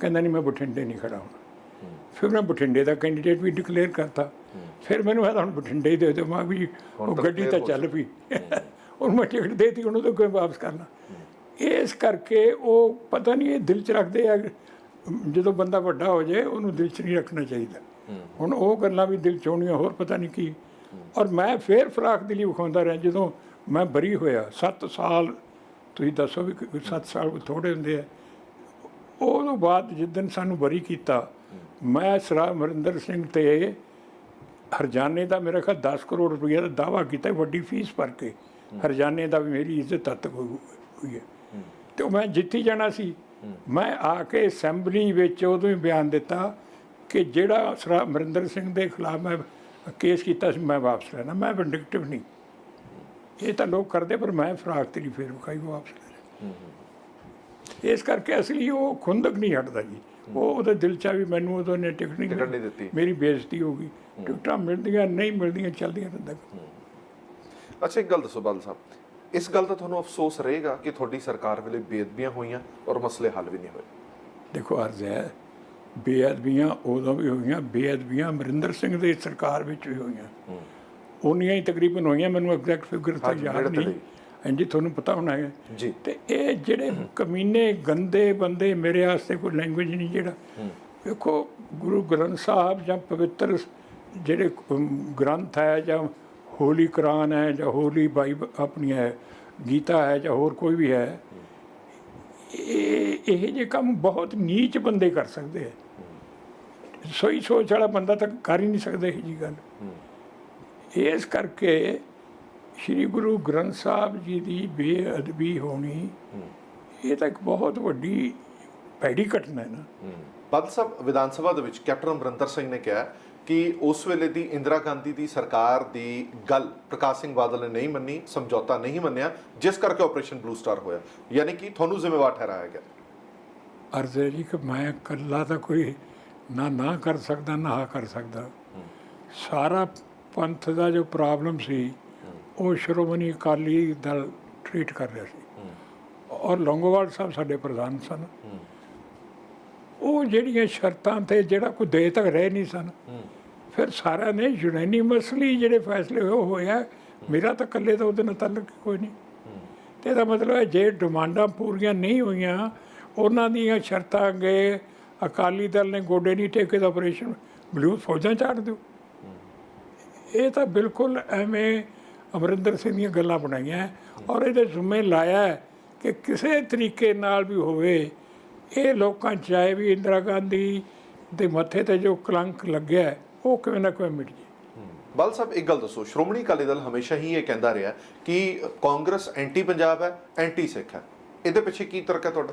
ਕਹਿੰਦਾ ਨਹੀਂ, ਮੈਂ ਬਠਿੰਡੇ ਨਹੀਂ ਖੜਾ ਹੋਣਾ। ਫਿਰ ਮੈਂ ਬਠਿੰਡੇ ਦਾ ਕੈਂਡੀਡੇਟ ਵੀ ਡਿਕਲੇਅਰ ਕਰਤਾ। ਫਿਰ ਮੈਨੂੰ ਕਹਿੰਦਾ ਹੁਣ ਬਠਿੰਡੇ ਹੀ ਦੇ ਦਿਓ। ਮੈਂ ਵੀ ਉਹ ਗੱਡੀ ਤਾਂ ਚੱਲ ਪਈ, ਹੁਣ ਮੈਂ ਟਿਕਟ ਦੇ ਦਿੱਤੀ, ਉਹਨੂੰ ਤਾਂ ਕੋਈ ਵਾਪਸ ਕਰਨਾ। ਇਸ ਕਰਕੇ ਉਹ ਪਤਾ ਨਹੀਂ ਇਹ ਦਿਲ 'ਚ ਰੱਖਦੇ ਆ, ਜਦੋਂ ਬੰਦਾ ਵੱਡਾ ਹੋ ਜਾਏ ਉਹਨੂੰ ਦਿਲ 'ਚ ਨਹੀਂ ਰੱਖਣਾ ਚਾਹੀਦਾ। ਹੁਣ ਉਹ ਗੱਲਾਂ ਵੀ ਦਿਲ 'ਚ ਹੋਣੀਆਂ, ਹੋਰ ਪਤਾ ਨਹੀਂ ਕੀ। ਔਰ ਮੈਂ ਫਿਰ ਫਰਾਕ ਦਿਲੀ ਵਿਖਾਉਂਦਾ ਰਿਹਾ। ਜਦੋਂ ਮੈਂ ਬਰੀ ਹੋਇਆ 7 ਸਾਲ, ਤੁਸੀਂ ਦੱਸੋ ਵੀ 7 ਸਾਲ ਥੋੜ੍ਹੇ ਹੁੰਦੇ ਆ। ਉਹ ਤੋਂ ਬਾਅਦ ਜਿੱਦਣ ਸਾਨੂੰ ਬਰੀ ਕੀਤਾ, ਮੈਂ ਸਰਾ ਅਮਰਿੰਦਰ ਸਿੰਘ 'ਤੇ ਹਰਜਾਨੇ ਦਾ ਮੇਰਾ ਖਿਆਲ 10 ਕਰੋੜ ਰੁਪਈਆ ਦਾ ਦਾਅਵਾ ਕੀਤਾ, ਵੱਡੀ ਫੀਸ ਭਰ ਕੇ। ਹਰਜਾਨੇ ਦਾ ਵੀ ਮੇਰੀ ਇੱਜ਼ਤ ਤੱਕ ਹੋਈ ਹੈ, ਅਤੇ ਉਹ ਮੈਂ ਜਿੱਤੀ ਜਾਣਾ ਸੀ। ਮੈਂ ਆ ਕੇ ਅਸੈਂਬਲੀ ਵਿੱਚ ਉਦੋਂ ਹੀ ਬਿਆਨ ਦਿੱਤਾ ਕਿ ਜਿਹੜਾ ਸਰਾ ਅਮਰਿੰਦਰ ਸਿੰਘ ਦੇ ਖਿਲਾਫ ਮੈਂ ਕੇਸ ਕੀਤਾ ਸੀ, ਮੈਂ ਵਾਪਸ ਲੈਣਾ, ਮੈਂ ਵਿੰਡਿਕਟਿਵ ਨਹੀਂ। ਇਹ ਤਾਂ ਲੋਕ ਕਰਦੇ, ਪਰ ਮੈਂ ਫਰਾਕ ਤੇਰੀ ਫੇਰ ਵਿਖਾਈ ਵਾਪਸ ਲੈ ਰਿਹਾ। ਇਸ ਕਰਕੇ ਅਸਲੀ ਉਹ ਖੁੰਦਕ ਨਹੀਂ ਹਟਦਾ ਜੀ। ਉਹਦੇ ਦਿਲ 'ਚ ਵੀ ਮੈਨੂੰ ਉਦੋਂ ਨੇ ਟਿਕਟ ਨਹੀਂ ਦਿੱਤੀ, ਮੇਰੀ ਬੇਇੱਜ਼ਤੀ ਹੋ ਗਈ। ਟਿਕਟਾਂ ਮਿਲਦੀਆਂ ਨਹੀਂ ਮਿਲਦੀਆਂ, ਚੱਲਦੀਆਂ ਰਹਿੰਦਾ। ਅੱਛਾ, ਇੱਕ ਗੱਲ ਦੱਸੋ ਬਾਦਲ ਸਾਹਿਬ, ਇਸ ਗੱਲ ਦਾ ਤੁਹਾਨੂੰ ਅਫਸੋਸ ਰਹੇਗਾ ਕਿ ਤੁਹਾਡੀ ਸਰਕਾਰ ਵੇਲੇ ਬੇਅਦਬੀਆਂ ਹੋਈਆਂ ਔਰ ਮਸਲੇ ਹੱਲ ਵੀ ਨਹੀਂ ਹੋਏ? ਦੇਖੋ, ਅਰਜ਼ ਹੈ, ਬੇਅਦਬੀਆਂ ਉਦੋਂ ਵੀ ਹੋਈਆਂ, ਬੇਅਦਬੀਆਂ ਅਮਰਿੰਦਰ ਸਿੰਘ ਦੀ ਸਰਕਾਰ ਵਿੱਚ ਵੀ ਹੋਈਆਂ। ਉਨੀਆਂ ਹੀ ਤਕਰੀਬਨ ਹੋਈਆਂ, ਮੈਨੂੰ ਐਗਜ਼ੈਕਟ ਫਿਗਰ ਤਾਂ ਯਾਦ ਨਹੀਂ। ਹਾਂਜੀ, ਤੁਹਾਨੂੰ ਪਤਾ ਹੋਣਾ ਹੈ ਜੀ। ਤੇ ਇਹ ਜਿਹੜੇ ਕਮੀਨੇ ਗੰਦੇ ਬੰਦੇ, ਮੇਰੇ ਵਾਸਤੇ ਕੋਈ ਲੈਂਗੁਏਜ ਨਹੀਂ। ਜਿਹੜਾ ਵੇਖੋ, ਗੁਰੂ ਗ੍ਰੰਥ ਸਾਹਿਬ ਜਾਂ ਪਵਿੱਤਰ ਜਿਹੜੇ ਗ੍ਰੰਥ ਹੈ, ਜਾਂ ਹੋਲੀ ਕੁਰਾਨ ਹੈ, ਜਾਂ ਹੋਲੀ ਬਾਈਬਲ ਆਪਣੀ ਹੈ, ਗੀਤਾ ਹੈ, ਜਾਂ ਹੋਰ ਕੋਈ ਵੀ ਹੈ, ਇਹ ਜਿਹੇ ਕੰਮ ਬਹੁਤ ਨੀਚ ਬੰਦੇ ਕਰ ਸਕਦੇ ਹੈ। ਸਹੀ ਸੋਚ ਵਾਲਾ ਬੰਦਾ ਤਾਂ ਕਰ ਹੀ ਨਹੀਂ ਸਕਦਾ ਇਹ ਜਿਹੀ ਗੱਲ। ਇਸ ਕਰਕੇ ਸ਼੍ਰੀ ਗੁਰੂ ਗ੍ਰੰਥ ਸਾਹਿਬ ਜੀ ਦੀ ਬੇਅਦਬੀ ਹੋਣੀ, ਇਹ ਤਾਂ ਇੱਕ ਬਹੁਤ ਵੱਡੀ ਭੈੜੀ ਘਟਨਾ ਹੈ ਨਾ। ਬਾਦਲ ਸਾਹਿਬ, ਵਿਧਾਨ ਸਭਾ ਦੇ ਵਿੱਚ ਕੈਪਟਨ ਅਮਰਿੰਦਰ ਸਿੰਘ ਨੇ ਕਿਹਾ ਕਿ ਉਸ ਵੇਲੇ ਦੀ ਇੰਦਰਾ ਗਾਂਧੀ ਦੀ ਸਰਕਾਰ ਦੀ ਗੱਲ ਪ੍ਰਕਾਸ਼ ਸਿੰਘ ਬਾਦਲ ਨੇ ਨਹੀਂ ਮੰਨੀ, ਸਮਝੌਤਾ ਨਹੀਂ ਮੰਨਿਆ, ਜਿਸ ਕਰਕੇ ਆਪਰੇਸ਼ਨ ਬਲੂ ਸਟਾਰ ਹੋਇਆ, ਯਾਨੀ ਕਿ ਤੁਹਾਨੂੰ ਜ਼ਿੰਮੇਵਾਰ ਠਹਿਰਾਇਆ ਗਿਆ। ਅਰਜ਼ ਹੈ ਜੀ ਕਿ ਮੈਂ ਇਕੱਲਾ ਤਾਂ ਕੋਈ ਨਾ ਕਰ ਸਕਦਾ, ਨਾ ਹਾਂ ਕਰ ਸਕਦਾ। ਸਾਰਾ ਪੰਥ ਦਾ ਜੋ ਪ੍ਰੋਬਲਮ ਸੀ, ਉਹ ਸ਼੍ਰੋਮਣੀ ਅਕਾਲੀ ਦਲ ਟਰੀਟ ਕਰ ਰਿਹਾ ਸੀ, ਔਰ ਲੌਂਗੋਵਾਲ ਸਾਹਿਬ ਸਾਡੇ ਪ੍ਰਧਾਨ ਸਨ। ਉਹ ਜਿਹੜੀਆਂ ਸ਼ਰਤਾਂ 'ਤੇ ਜਿਹੜਾ ਕੋਈ ਦੇ ਤੱਕ ਰਹੇ ਨਹੀਂ ਸਨ, ਫਿਰ ਸਾਰਿਆਂ ਨੇ ਯੂਨੈਨਿਮਸਲੀ ਜਿਹੜੇ ਫੈਸਲੇ ਹੋਏ ਉਹ ਹੋਇਆ। ਮੇਰਾ ਤਾਂ ਇਕੱਲੇ ਦਾ ਉਹਦੇ ਨਾਲ ਤਾਲੁਕ ਕੋਈ ਨਹੀਂ। ਅਤੇ ਇਹਦਾ ਮਤਲਬ ਹੈ ਜੇ ਡਿਮਾਂਡਾਂ ਪੂਰੀਆਂ ਨਹੀਂ ਹੋਈਆਂ, ਉਹਨਾਂ ਦੀਆਂ ਸ਼ਰਤਾਂ ਅੱਗੇ ਅਕਾਲੀ ਦਲ ਨੇ ਗੋਡੇ ਨਹੀਂ ਟੇਕੇ ਤਾਂ ਆਪਰੇਸ਼ਨ ਬਲੂ ਫੌਜਾਂ ਚਾੜ ਦਿਓ। ਇਹ ਤਾਂ ਬਿਲਕੁਲ ਐਵੇਂ ਅਮਰਿੰਦਰ ਸਿੰਘ ਦੀਆਂ ਗੱਲਾਂ ਬਣਾਈਆਂ, ਔਰ ਇਹਦੇ ਜ਼ਿੰਮੇ ਲਾਇਆ ਕਿ ਕਿਸੇ ਤਰੀਕੇ ਨਾਲ ਵੀ ਹੋਵੇ ਇਹ ਲੋਕਾਂ 'ਚ ਆਏ ਵੀ ਇੰਦਰਾ ਗਾਂਧੀ ਦੇ ਮੱਥੇ 'ਤੇ ਜੋ ਕਲੰਕ ਲੱਗਿਆ ਉਹ ਕਿਵੇਂ ਨਾ ਕਿਵੇਂ ਮਿਟ ਜੇ। ਬਾਦਲ ਸਾਹਿਬ, ਇੱਕ ਗੱਲ ਦੱਸੋ, ਸ਼੍ਰੋਮਣੀ ਅਕਾਲੀ ਦਲ ਹਮੇਸ਼ਾ ਹੀ ਇਹ ਕਹਿੰਦਾ ਰਿਹਾ ਕਿ ਕਾਂਗਰਸ ਐਂਟੀ ਪੰਜਾਬ ਹੈ, ਐਂਟੀ ਸਿੱਖ ਹੈ, ਇਹਦੇ ਪਿੱਛੇ ਕੀ ਤਰਕ ਹੈ ਤੁਹਾਡਾ?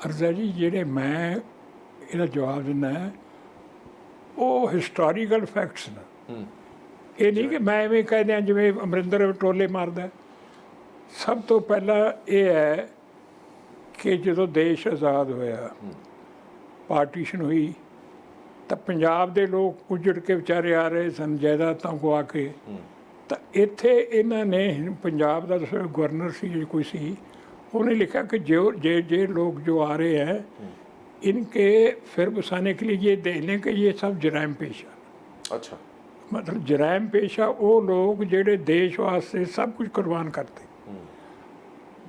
ਅਰਜ਼ ਹੈ ਜੀ, ਜਿਹੜੇ ਮੈਂ ਇਹਦਾ ਜਵਾਬ ਦਿੰਦਾ ਹੈ ਉਹ ਹਿਸਟੋਰੀਕਲ ਫੈਕਟਸ ਨੇ। ਇਹ ਨਹੀਂ ਕਿ ਮੈਂ ਐਵੇਂ ਕਹਿ ਦਿਆਂ ਜਿਵੇਂ ਅਮਰਿੰਦਰ ਟੋਲੇ ਮਾਰਦਾ। ਸਭ ਤੋਂ ਪਹਿਲਾਂ ਇਹ ਹੈ ਕਿ ਜਦੋਂ ਦੇਸ਼ ਆਜ਼ਾਦ ਹੋਇਆ, ਪਾਰਟੀਸ਼ਨ ਹੋਈ, ਤਾਂ ਪੰਜਾਬ ਦੇ ਲੋਕ ਉਜੜ ਕੇ ਵਿਚਾਰੇ ਆ ਰਹੇ ਸਨ ਜਾਇਦਾਦਾਂ ਗਵਾ ਕੇ। ਤਾਂ ਇੱਥੇ ਇਹਨਾਂ ਨੇ ਪੰਜਾਬ ਦਾ ਗਵਰਨਰ ਸੀ ਕੋਈ ਸੀ, ਉਹਨੇ लिखा कि जे लोग जो आ रहे हैं इनके फिर बसाने के लिए ये देख लें कि ये सब जराइम पेशा। अच्छा, मतलब जराइम पेशा वो लोग जेड़े देश वास्ते सब कुछ कुर्बान करते।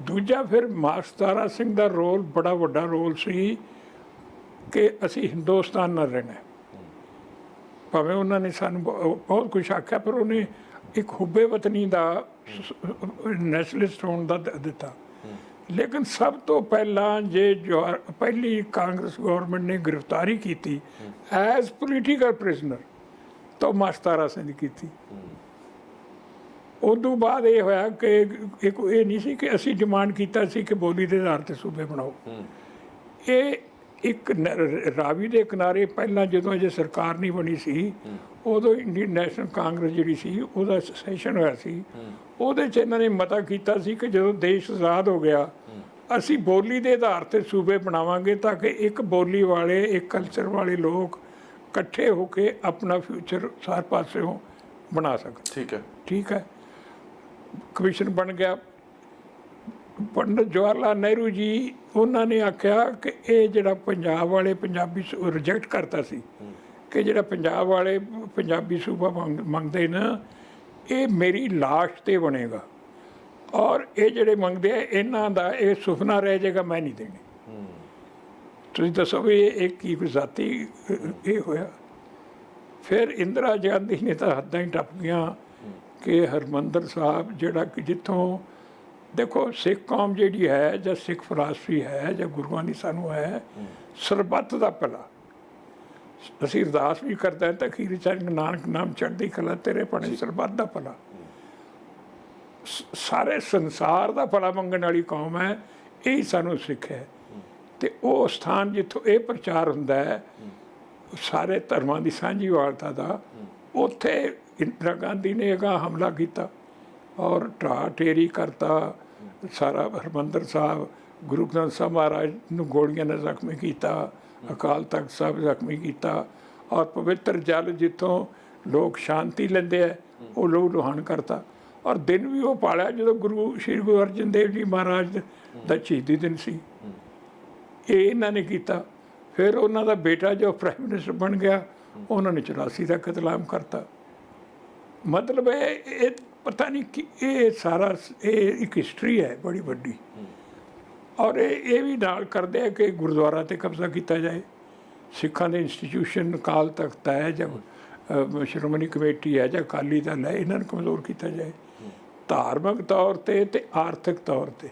दूजा फिर मास्तारा सिंह का रोल बड़ा वड्डा रोल सी कि असी हिंदुस्तान नाल रहना। भावें उन्होंने सानू बहुत कुछ आख्या, पर उन्हें एक हुब्बे वतनी का नैशनलिस्ट होने का दिता। लेकिन सब तो पहला जे जो पहली कांग्रेस गवर्नमेंट ने गिरफ्तारी की थी एज पोलीटिकल प्रिजनर, तो मास्तारा सिंह की थी। उदों बाद ये होया कि एक ये नहीं सी कि असी डिमांड किया सी कि बोली के आधार पर सूबे बनाओ। ये एक रावी के किनारे पहला जो अजे सरकार नहीं बनी सी, ਉਦੋਂ ਇੰਡੀਅਨ ਨੈਸ਼ਨਲ ਕਾਂਗਰਸ ਜਿਹੜੀ ਸੀ ਉਹਦਾ ਸੈਸ਼ਨ ਹੋਇਆ ਸੀ। ਉਹਦੇ 'ਚ ਇਹਨਾਂ ਨੇ ਮਤਾ ਕੀਤਾ ਸੀ ਕਿ ਜਦੋਂ ਦੇਸ਼ ਆਜ਼ਾਦ ਹੋ ਗਿਆ ਅਸੀਂ ਬੋਲੀ ਦੇ ਆਧਾਰ 'ਤੇ ਸੂਬੇ ਬਣਾਵਾਂਗੇ ਤਾਂ ਕਿ ਇੱਕ ਬੋਲੀ ਵਾਲੇ, ਇੱਕ ਕਲਚਰ ਵਾਲੇ ਲੋਕ ਇਕੱਠੇ ਹੋ ਕੇ ਆਪਣਾ ਫਿਊਚਰ ਸਾਰ ਪਾਸਿਓਂ ਬਣਾ ਸਕਣ। ਠੀਕ ਹੈ। ਕਮਿਸ਼ਨ ਬਣ ਗਿਆ। ਪੰਡਿਤ ਜਵਾਹਰ ਲਾਲ ਨਹਿਰੂ ਜੀ ਉਹਨਾਂ ਨੇ ਆਖਿਆ ਕਿ ਇਹ ਜਿਹੜਾ ਪੰਜਾਬ ਵਾਲੇ ਪੰਜਾਬੀ ਰਿਜੈਕਟ ਕਰਤਾ ਸੀ ਕਿ ਜਿਹੜਾ ਪੰਜਾਬ ਵਾਲੇ ਪੰਜਾਬੀ ਸੂਬਾ ਮੰਗਦੇ ਨਾ, ਇਹ ਮੇਰੀ ਲਾਸ਼ 'ਤੇ ਬਣੇਗਾ ਔਰ ਇਹ ਜਿਹੜੇ ਮੰਗਦੇ ਆ ਇਹਨਾਂ ਦਾ ਇਹ ਸੁਪਨਾ ਰਹਿ ਜਾਏਗਾ, ਮੈਂ ਨਹੀਂ ਦੇਣੀ। ਤੁਸੀਂ ਦੱਸੋ ਵੀ ਇਹ ਕੀ ਜ਼ਾਤੀ ਇਹ ਹੋਇਆ। ਫਿਰ ਇੰਦਰਾ ਗਾਂਧੀ ਨੇ ਤਾਂ ਹੱਦਾਂ ਹੀ ਟੱਪ ਗਈਆਂ ਕਿ ਹਰਿਮੰਦਰ ਸਾਹਿਬ ਜਿਹੜਾ ਕਿ ਜਿੱਥੋਂ ਦੇਖੋ ਸਿੱਖ ਕੌਮ ਜਿਹੜੀ ਹੈ ਜਾਂ ਸਿੱਖ ਫਿਲਾਸਫੀ ਹੈ ਜਾਂ ਗੁਰੂਆਂ ਦੀ ਸਾਨੂੰ ਹੈ ਸਰਬੱਤ ਦਾ ਭਲਾ। ਅਸੀਂ ਅਰਦਾਸ ਵੀ ਕਰਦੇ ਹਾਂ ਤਾਂ ਅਖੀਰ ਵਿੱਚ ਨਾਨਕ ਨਾਮ ਚੜ੍ਹਦੀ ਕਲਾ ਤੇਰੇ ਭਾਣੇ ਸਰਬੱਤ ਦਾ ਭਲਾ। ਸਾਰੇ ਸੰਸਾਰ ਦਾ ਭਲਾ ਮੰਗਣ ਵਾਲੀ ਕੌਮ ਹੈ, ਇਹੀ ਸਾਨੂੰ ਸਿੱਖ ਹੈ। ਅਤੇ ਉਹ ਸਥਾਨ ਜਿੱਥੋਂ ਇਹ ਪ੍ਰਚਾਰ ਹੁੰਦਾ ਹੈ ਸਾਰੇ ਧਰਮਾਂ ਦੀ ਸਾਂਝੀਵਾਲਤਾ ਦਾ, ਉੱਥੇ ਇੰਦਰਾ ਗਾਂਧੀ ਨੇ ਅਗਾਂਹ ਹਮਲਾ ਕੀਤਾ ਔਰ ਢਾਹ ਢੇਰੀ ਕਰਤਾ ਸਾਰਾ ਹਰਿਮੰਦਰ ਸਾਹਿਬ। ਗੁਰੂ ਗ੍ਰੰਥ ਸਾਹਿਬ ਮਹਾਰਾਜ ਨੂੰ ਗੋਲੀਆਂ ਨਾਲ ਜ਼ਖਮੀ ਕੀਤਾ, ਅਕਾਲ ਤਖਤ ਸਾਹਿਬ ਜ਼ਖਮੀ ਕੀਤਾ ਔਰ ਪਵਿੱਤਰ ਜਲ ਜਿੱਥੋਂ ਲੋਕ ਸ਼ਾਂਤੀ ਲੈਂਦੇ ਹੈ ਉਹ ਲਹੂ ਲੁਹਾਨ ਕਰਤਾ। ਔਰ ਦਿਨ ਵੀ ਉਹ ਪਾਲਿਆ ਜਦੋਂ ਸ਼੍ਰੀ ਗੁਰੂ ਅਰਜਨ ਦੇਵ ਜੀ ਮਹਾਰਾਜ ਦਾ ਸ਼ਹੀਦੀ ਦਿਨ ਸੀ। ਇਹ ਇਹਨਾਂ ਨੇ ਕੀਤਾ। ਫਿਰ ਉਹਨਾਂ ਦਾ ਬੇਟਾ ਜੋ ਪ੍ਰਾਈਮ ਮਿਨਿਸਟਰ ਬਣ ਗਿਆ, ਉਹਨਾਂ ਨੇ 84 ਦਾ ਕਤਲਾਮ ਕਰਤਾ। ਮਤਲਬ ਇਹ ਪਤਾ ਨਹੀਂ ਕਿ ਇਹ ਸਾਰਾ ਇਹ ਇੱਕ ਹਿਸਟਰੀ ਹੈ ਬੜੀ ਵੱਡੀ। ਔਰ ਇਹ ਵੀ ਨਾਲ ਕਰਦੇ ਆ ਕਿ ਗੁਰਦੁਆਰਾ 'ਤੇ ਕਬਜ਼ਾ ਕੀਤਾ ਜਾਏ, ਸਿੱਖਾਂ ਦੇ ਇੰਸਟੀਟਿਊਸ਼ਨ ਅਕਾਲ ਤਖਤ ਹੈ ਜਾਂ ਸ਼੍ਰੋਮਣੀ ਕਮੇਟੀ ਹੈ ਜਾਂ ਅਕਾਲੀ ਦਲ ਹੈ, ਇਹਨਾਂ ਨੂੰ ਕਮਜ਼ੋਰ ਕੀਤਾ ਜਾਏ ਧਾਰਮਿਕ ਤੌਰ 'ਤੇ ਅਤੇ ਆਰਥਿਕ ਤੌਰ 'ਤੇ।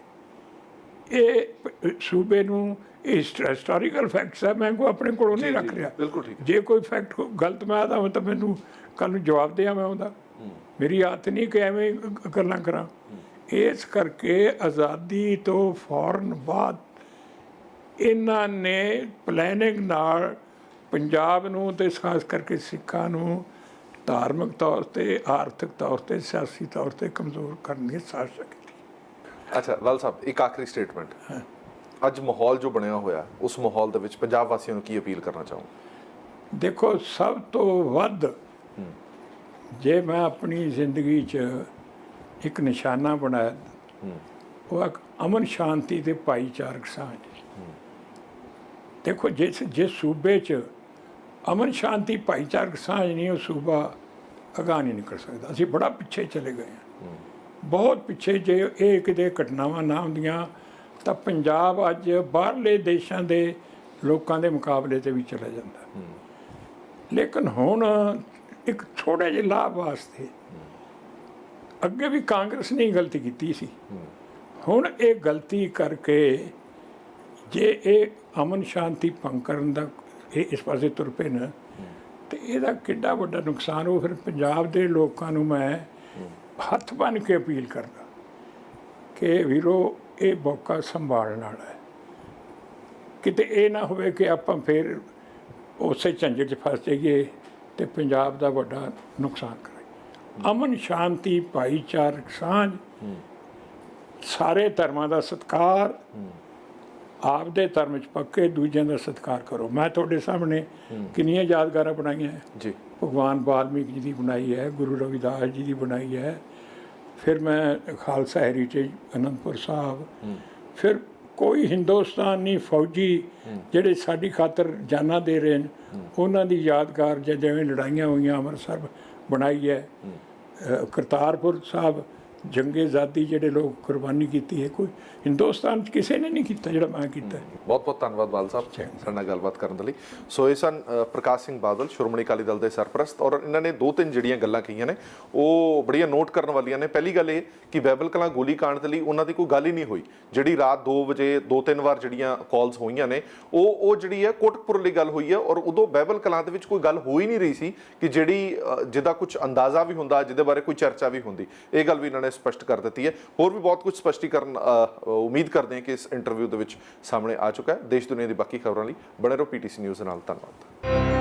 ਇਹ ਸੂਬੇ ਨੂੰ ਇਹ ਹਿਸਟੋਰੀਕਲ ਫੈਕਟਸ ਹੈ, ਮੈਂ ਕੋਈ ਆਪਣੇ ਕੋਲੋਂ ਨਹੀਂ ਰੱਖ ਰਿਹਾ। ਜੇ ਕੋਈ ਫੈਕਟ ਗਲਤ ਮੈਂ ਆਦਾ ਤਾਂ ਮੈਨੂੰ ਕੱਲ੍ਹ ਨੂੰ ਜਵਾਬ ਦਿਆਂ ਮੈਂ ਉਹਦਾ। ਮੇਰੀ ਆਦਤ ਨਹੀਂ ਕਿ ਐਵੇਂ ਗੱਲਾਂ ਕਰਾਂ। ਇਸ ਕਰਕੇ ਆਜ਼ਾਦੀ ਤੋਂ ਫੌਰਨ ਬਾਅਦ ਇਹਨਾਂ ਨੇ ਪਲੈਨਿੰਗ ਨਾਲ ਪੰਜਾਬ ਨੂੰ ਅਤੇ ਖਾਸ ਕਰਕੇ ਸਿੱਖਾਂ ਨੂੰ ਧਾਰਮਿਕ ਤੌਰ 'ਤੇ, ਆਰਥਿਕ ਤੌਰ 'ਤੇ, ਸਿਆਸੀ ਤੌਰ 'ਤੇ ਕਮਜ਼ੋਰ ਕਰਨ ਦੀ ਸਾਜ਼ਿਸ਼ ਕੀਤੀ। ਅੱਛਾ ਲਾਲ ਸਾਹਿਬ, ਇੱਕ ਆਖਰੀ ਸਟੇਟਮੈਂਟ। ਅੱਜ ਮਾਹੌਲ ਜੋ ਬਣਿਆ ਹੋਇਆ, ਉਸ ਮਾਹੌਲ ਦੇ ਵਿੱਚ ਪੰਜਾਬ ਵਾਸੀਆਂ ਨੂੰ ਕੀ ਅਪੀਲ ਕਰਨਾ ਚਾਹੂੰ? ਦੇਖੋ, ਸਭ ਤੋਂ ਵੱਧ ਜੇ ਮੈਂ ਆਪਣੀ ਜ਼ਿੰਦਗੀ 'ਚ ਇੱਕ ਨਿਸ਼ਾਨਾ ਬਣਾਇਆ ਉਹ ਇੱਕ ਅਮਨ ਸ਼ਾਂਤੀ ਅਤੇ ਭਾਈਚਾਰਕ ਸਾਂਝ। ਦੇਖੋ ਜਿਸ ਸੂਬੇ 'ਚ ਅਮਨ ਸ਼ਾਂਤੀ ਭਾਈਚਾਰਕ ਸਾਂਝ ਨਹੀਂ, ਉਹ ਸੂਬਾ ਅਗਾਂਹ ਨਹੀਂ ਨਿਕਲ ਸਕਦਾ। ਅਸੀਂ ਬੜਾ ਪਿੱਛੇ ਚਲੇ ਗਏ ਹਾਂ, ਬਹੁਤ ਪਿੱਛੇ। ਜੇ ਇਹ ਕਿਤੇ ਘਟਨਾਵਾਂ ਨਾ ਹੁੰਦੀਆਂ ਤਾਂ ਪੰਜਾਬ ਅੱਜ ਬਾਹਰਲੇ ਦੇਸ਼ਾਂ ਦੇ ਲੋਕਾਂ ਦੇ ਮੁਕਾਬਲੇ 'ਤੇ ਵੀ ਚਲਾ ਜਾਂਦਾ। ਲੇਕਿਨ ਹੁਣ ਇੱਕ ਥੋੜ੍ਹੇ ਜਿਹੇ ਲਾਭ ਵਾਸਤੇ ਅੱਗੇ ਵੀ ਕਾਂਗਰਸ ਨੇ ਗਲਤੀ ਕੀਤੀ ਸੀ, ਹੁਣ ਇਹ ਗਲਤੀ ਕਰਕੇ ਜੇ ਇਹ ਅਮਨ ਸ਼ਾਂਤੀ ਭੰਗ ਕਰਨ ਦਾ ਇਹ ਇਸ ਪਾਸੇ ਤੁਰ ਪਏ ਨਾ, ਅਤੇ ਇਹਦਾ ਕਿੱਡਾ ਵੱਡਾ ਨੁਕਸਾਨ ਹੋ। ਫਿਰ ਪੰਜਾਬ ਦੇ ਲੋਕਾਂ ਨੂੰ ਮੈਂ ਹੱਥ ਬੰਨ੍ਹ ਕੇ ਅਪੀਲ ਕਰਦਾ ਕਿ ਵੀਰੋ, ਇਹ ਮੌਕਾ ਸੰਭਾਲਣ ਵਾਲਾ ਹੈ। ਕਿਤੇ ਇਹ ਨਾ ਹੋਵੇ ਕਿ ਆਪਾਂ ਫਿਰ ਉਸੇ ਝੰਜਟ 'ਚ ਫਸ ਜਾਈਏ ਅਤੇ ਪੰਜਾਬ ਦਾ ਵੱਡਾ ਨੁਕਸਾਨ ਕਰਾਂਗੇ। ਅਮਨ ਸ਼ਾਂਤੀ ਭਾਈਚਾਰਕ ਸਾਂਝ, ਸਾਰੇ ਧਰਮਾਂ ਦਾ ਸਤਿਕਾਰ, ਆਪਦੇ ਧਰਮ 'ਚ ਪੱਕੇ, ਦੂਜਿਆਂ ਦਾ ਸਤਿਕਾਰ ਕਰੋ। ਮੈਂ ਤੁਹਾਡੇ ਸਾਹਮਣੇ ਕਿੰਨੀਆਂ ਯਾਦਗਾਰਾਂ ਬਣਾਈਆਂ ਹੈ ਜੀ। ਭਗਵਾਨ ਵਾਲਮੀਕ ਜੀ ਦੀ ਬਣਾਈ ਹੈ, ਗੁਰੂ ਰਵਿਦਾਸ ਜੀ ਦੀ ਬਣਾਈ ਹੈ। ਫਿਰ ਮੈਂ ਖਾਲਸਾ ਹੈਰੀਟੇਜ ਅਨੰਦਪੁਰ ਸਾਹਿਬ। ਫਿਰ ਕੋਈ ਹਿੰਦੁਸਤਾਨੀ ਫੌਜੀ ਜਿਹੜੇ ਸਾਡੀ ਖਾਤਰ ਜਾਨਾਂ ਦੇ ਰਹੇ ਨੇ, ਉਹਨਾਂ ਦੀ ਯਾਦਗਾਰ ਜਾਂ ਜਿਵੇਂ ਲੜਾਈਆਂ ਹੋਈਆਂ ਅੰਮ੍ਰਿਤਸਰ ਬਣਾਈ ਹੈ। ਕਰਤਾਰਪੁਰ ਸਾਹਿਬ ਜੰਗੇ ਆਜ਼ਾਦੀ ਜਿਹੜੇ ਲੋਕ ਕੁਰਬਾਨੀ ਕੀਤੀ ਹੈ, ਕੋਈ ਹਿੰਦੁਸਤਾਨ 'ਚ ਕਿਸੇ ਨੇ ਨਹੀਂ ਕੀਤਾ ਜਿਹੜਾ ਮੈਂ ਕੀਤਾ। ਬਹੁਤ ਬਹੁਤ ਧੰਨਵਾਦ ਬਾਦਲ ਸਾਹਿਬ ਸਾਡੇ ਨਾਲ ਗੱਲਬਾਤ ਕਰਨ ਦੇ ਲਈ। ਸੋ ਇਹ ਸਨ ਪ੍ਰਕਾਸ਼ ਸਿੰਘ ਬਾਦਲ, ਸ਼੍ਰੋਮਣੀ ਅਕਾਲੀ ਦਲ ਦੇ ਸਰਪ੍ਰਸਤ, ਔਰ ਇਹਨਾਂ ਨੇ 2-3 ਜਿਹੜੀਆਂ ਗੱਲਾਂ ਕਹੀਆਂ ਨੇ ਉਹ ਬੜੀਆਂ ਨੋਟ ਕਰਨ ਵਾਲੀਆਂ ਨੇ। ਪਹਿਲੀ ਗੱਲ ਇਹ ਕਿ ਬਾਈਬਲ ਕਲਾਂ ਗੋਲੀ ਕਾਂਡ ਦੇ ਲਈ ਉਹਨਾਂ ਦੀ ਕੋਈ ਗੱਲ ਹੀ ਨਹੀਂ ਹੋਈ। ਜਿਹੜੀ ਰਾਤ 2 ਵਜੇ 2-3 ਵਾਰ ਜਿਹੜੀਆਂ ਕਾਲਸ ਹੋਈਆਂ ਨੇ ਉਹ ਜਿਹੜੀ ਹੈ ਕੋਟਕਪੁਰ ਲਈ ਗੱਲ ਹੋਈ ਹੈ, ਔਰ ਉਦੋਂ ਬਾਈਬਲ ਕਲਾਂ ਦੇ ਵਿੱਚ ਕੋਈ ਗੱਲ ਹੋ ਹੀ ਨਹੀਂ ਰਹੀ ਸੀ ਕਿ ਜਿਹੜੀ ਜਿਹਦਾ ਕੁਝ ਅੰਦਾਜ਼ਾ ਵੀ ਹੁੰਦਾ, ਜਿਹਦੇ ਬਾਰੇ ਕੋਈ ਚਰਚਾ ਵੀ ਹੁੰਦੀ। ਇਹ ਗੱਲ ਵੀ ਇਹਨਾਂ ਨੇ ਸਪਸ਼ਟ ਕਰ ਦਿੱਤੀ ਹੈ। ਹੋਰ ਵੀ ਬਹੁਤ ਕੁਝ ਸਪਸ਼ਟੀਕਰਨ ਉਮੀਦ ਕਰਦੇ ਹਾਂ ਕਿ ਇਸ ਇੰਟਰਵਿਊ ਦੇ ਵਿੱਚ ਸਾਹਮਣੇ ਆ ਚੁੱਕਾ ਹੈ। ਦੇਸ਼ ਦੁਨੀਆ ਦੀ ਬਾਕੀ ਖਬਰਾਂ ਲਈ ਬਣੇ ਰਹੋ PTC ਨਿਊਜ਼ ਨਾਲ। ਧੰਨਵਾਦ।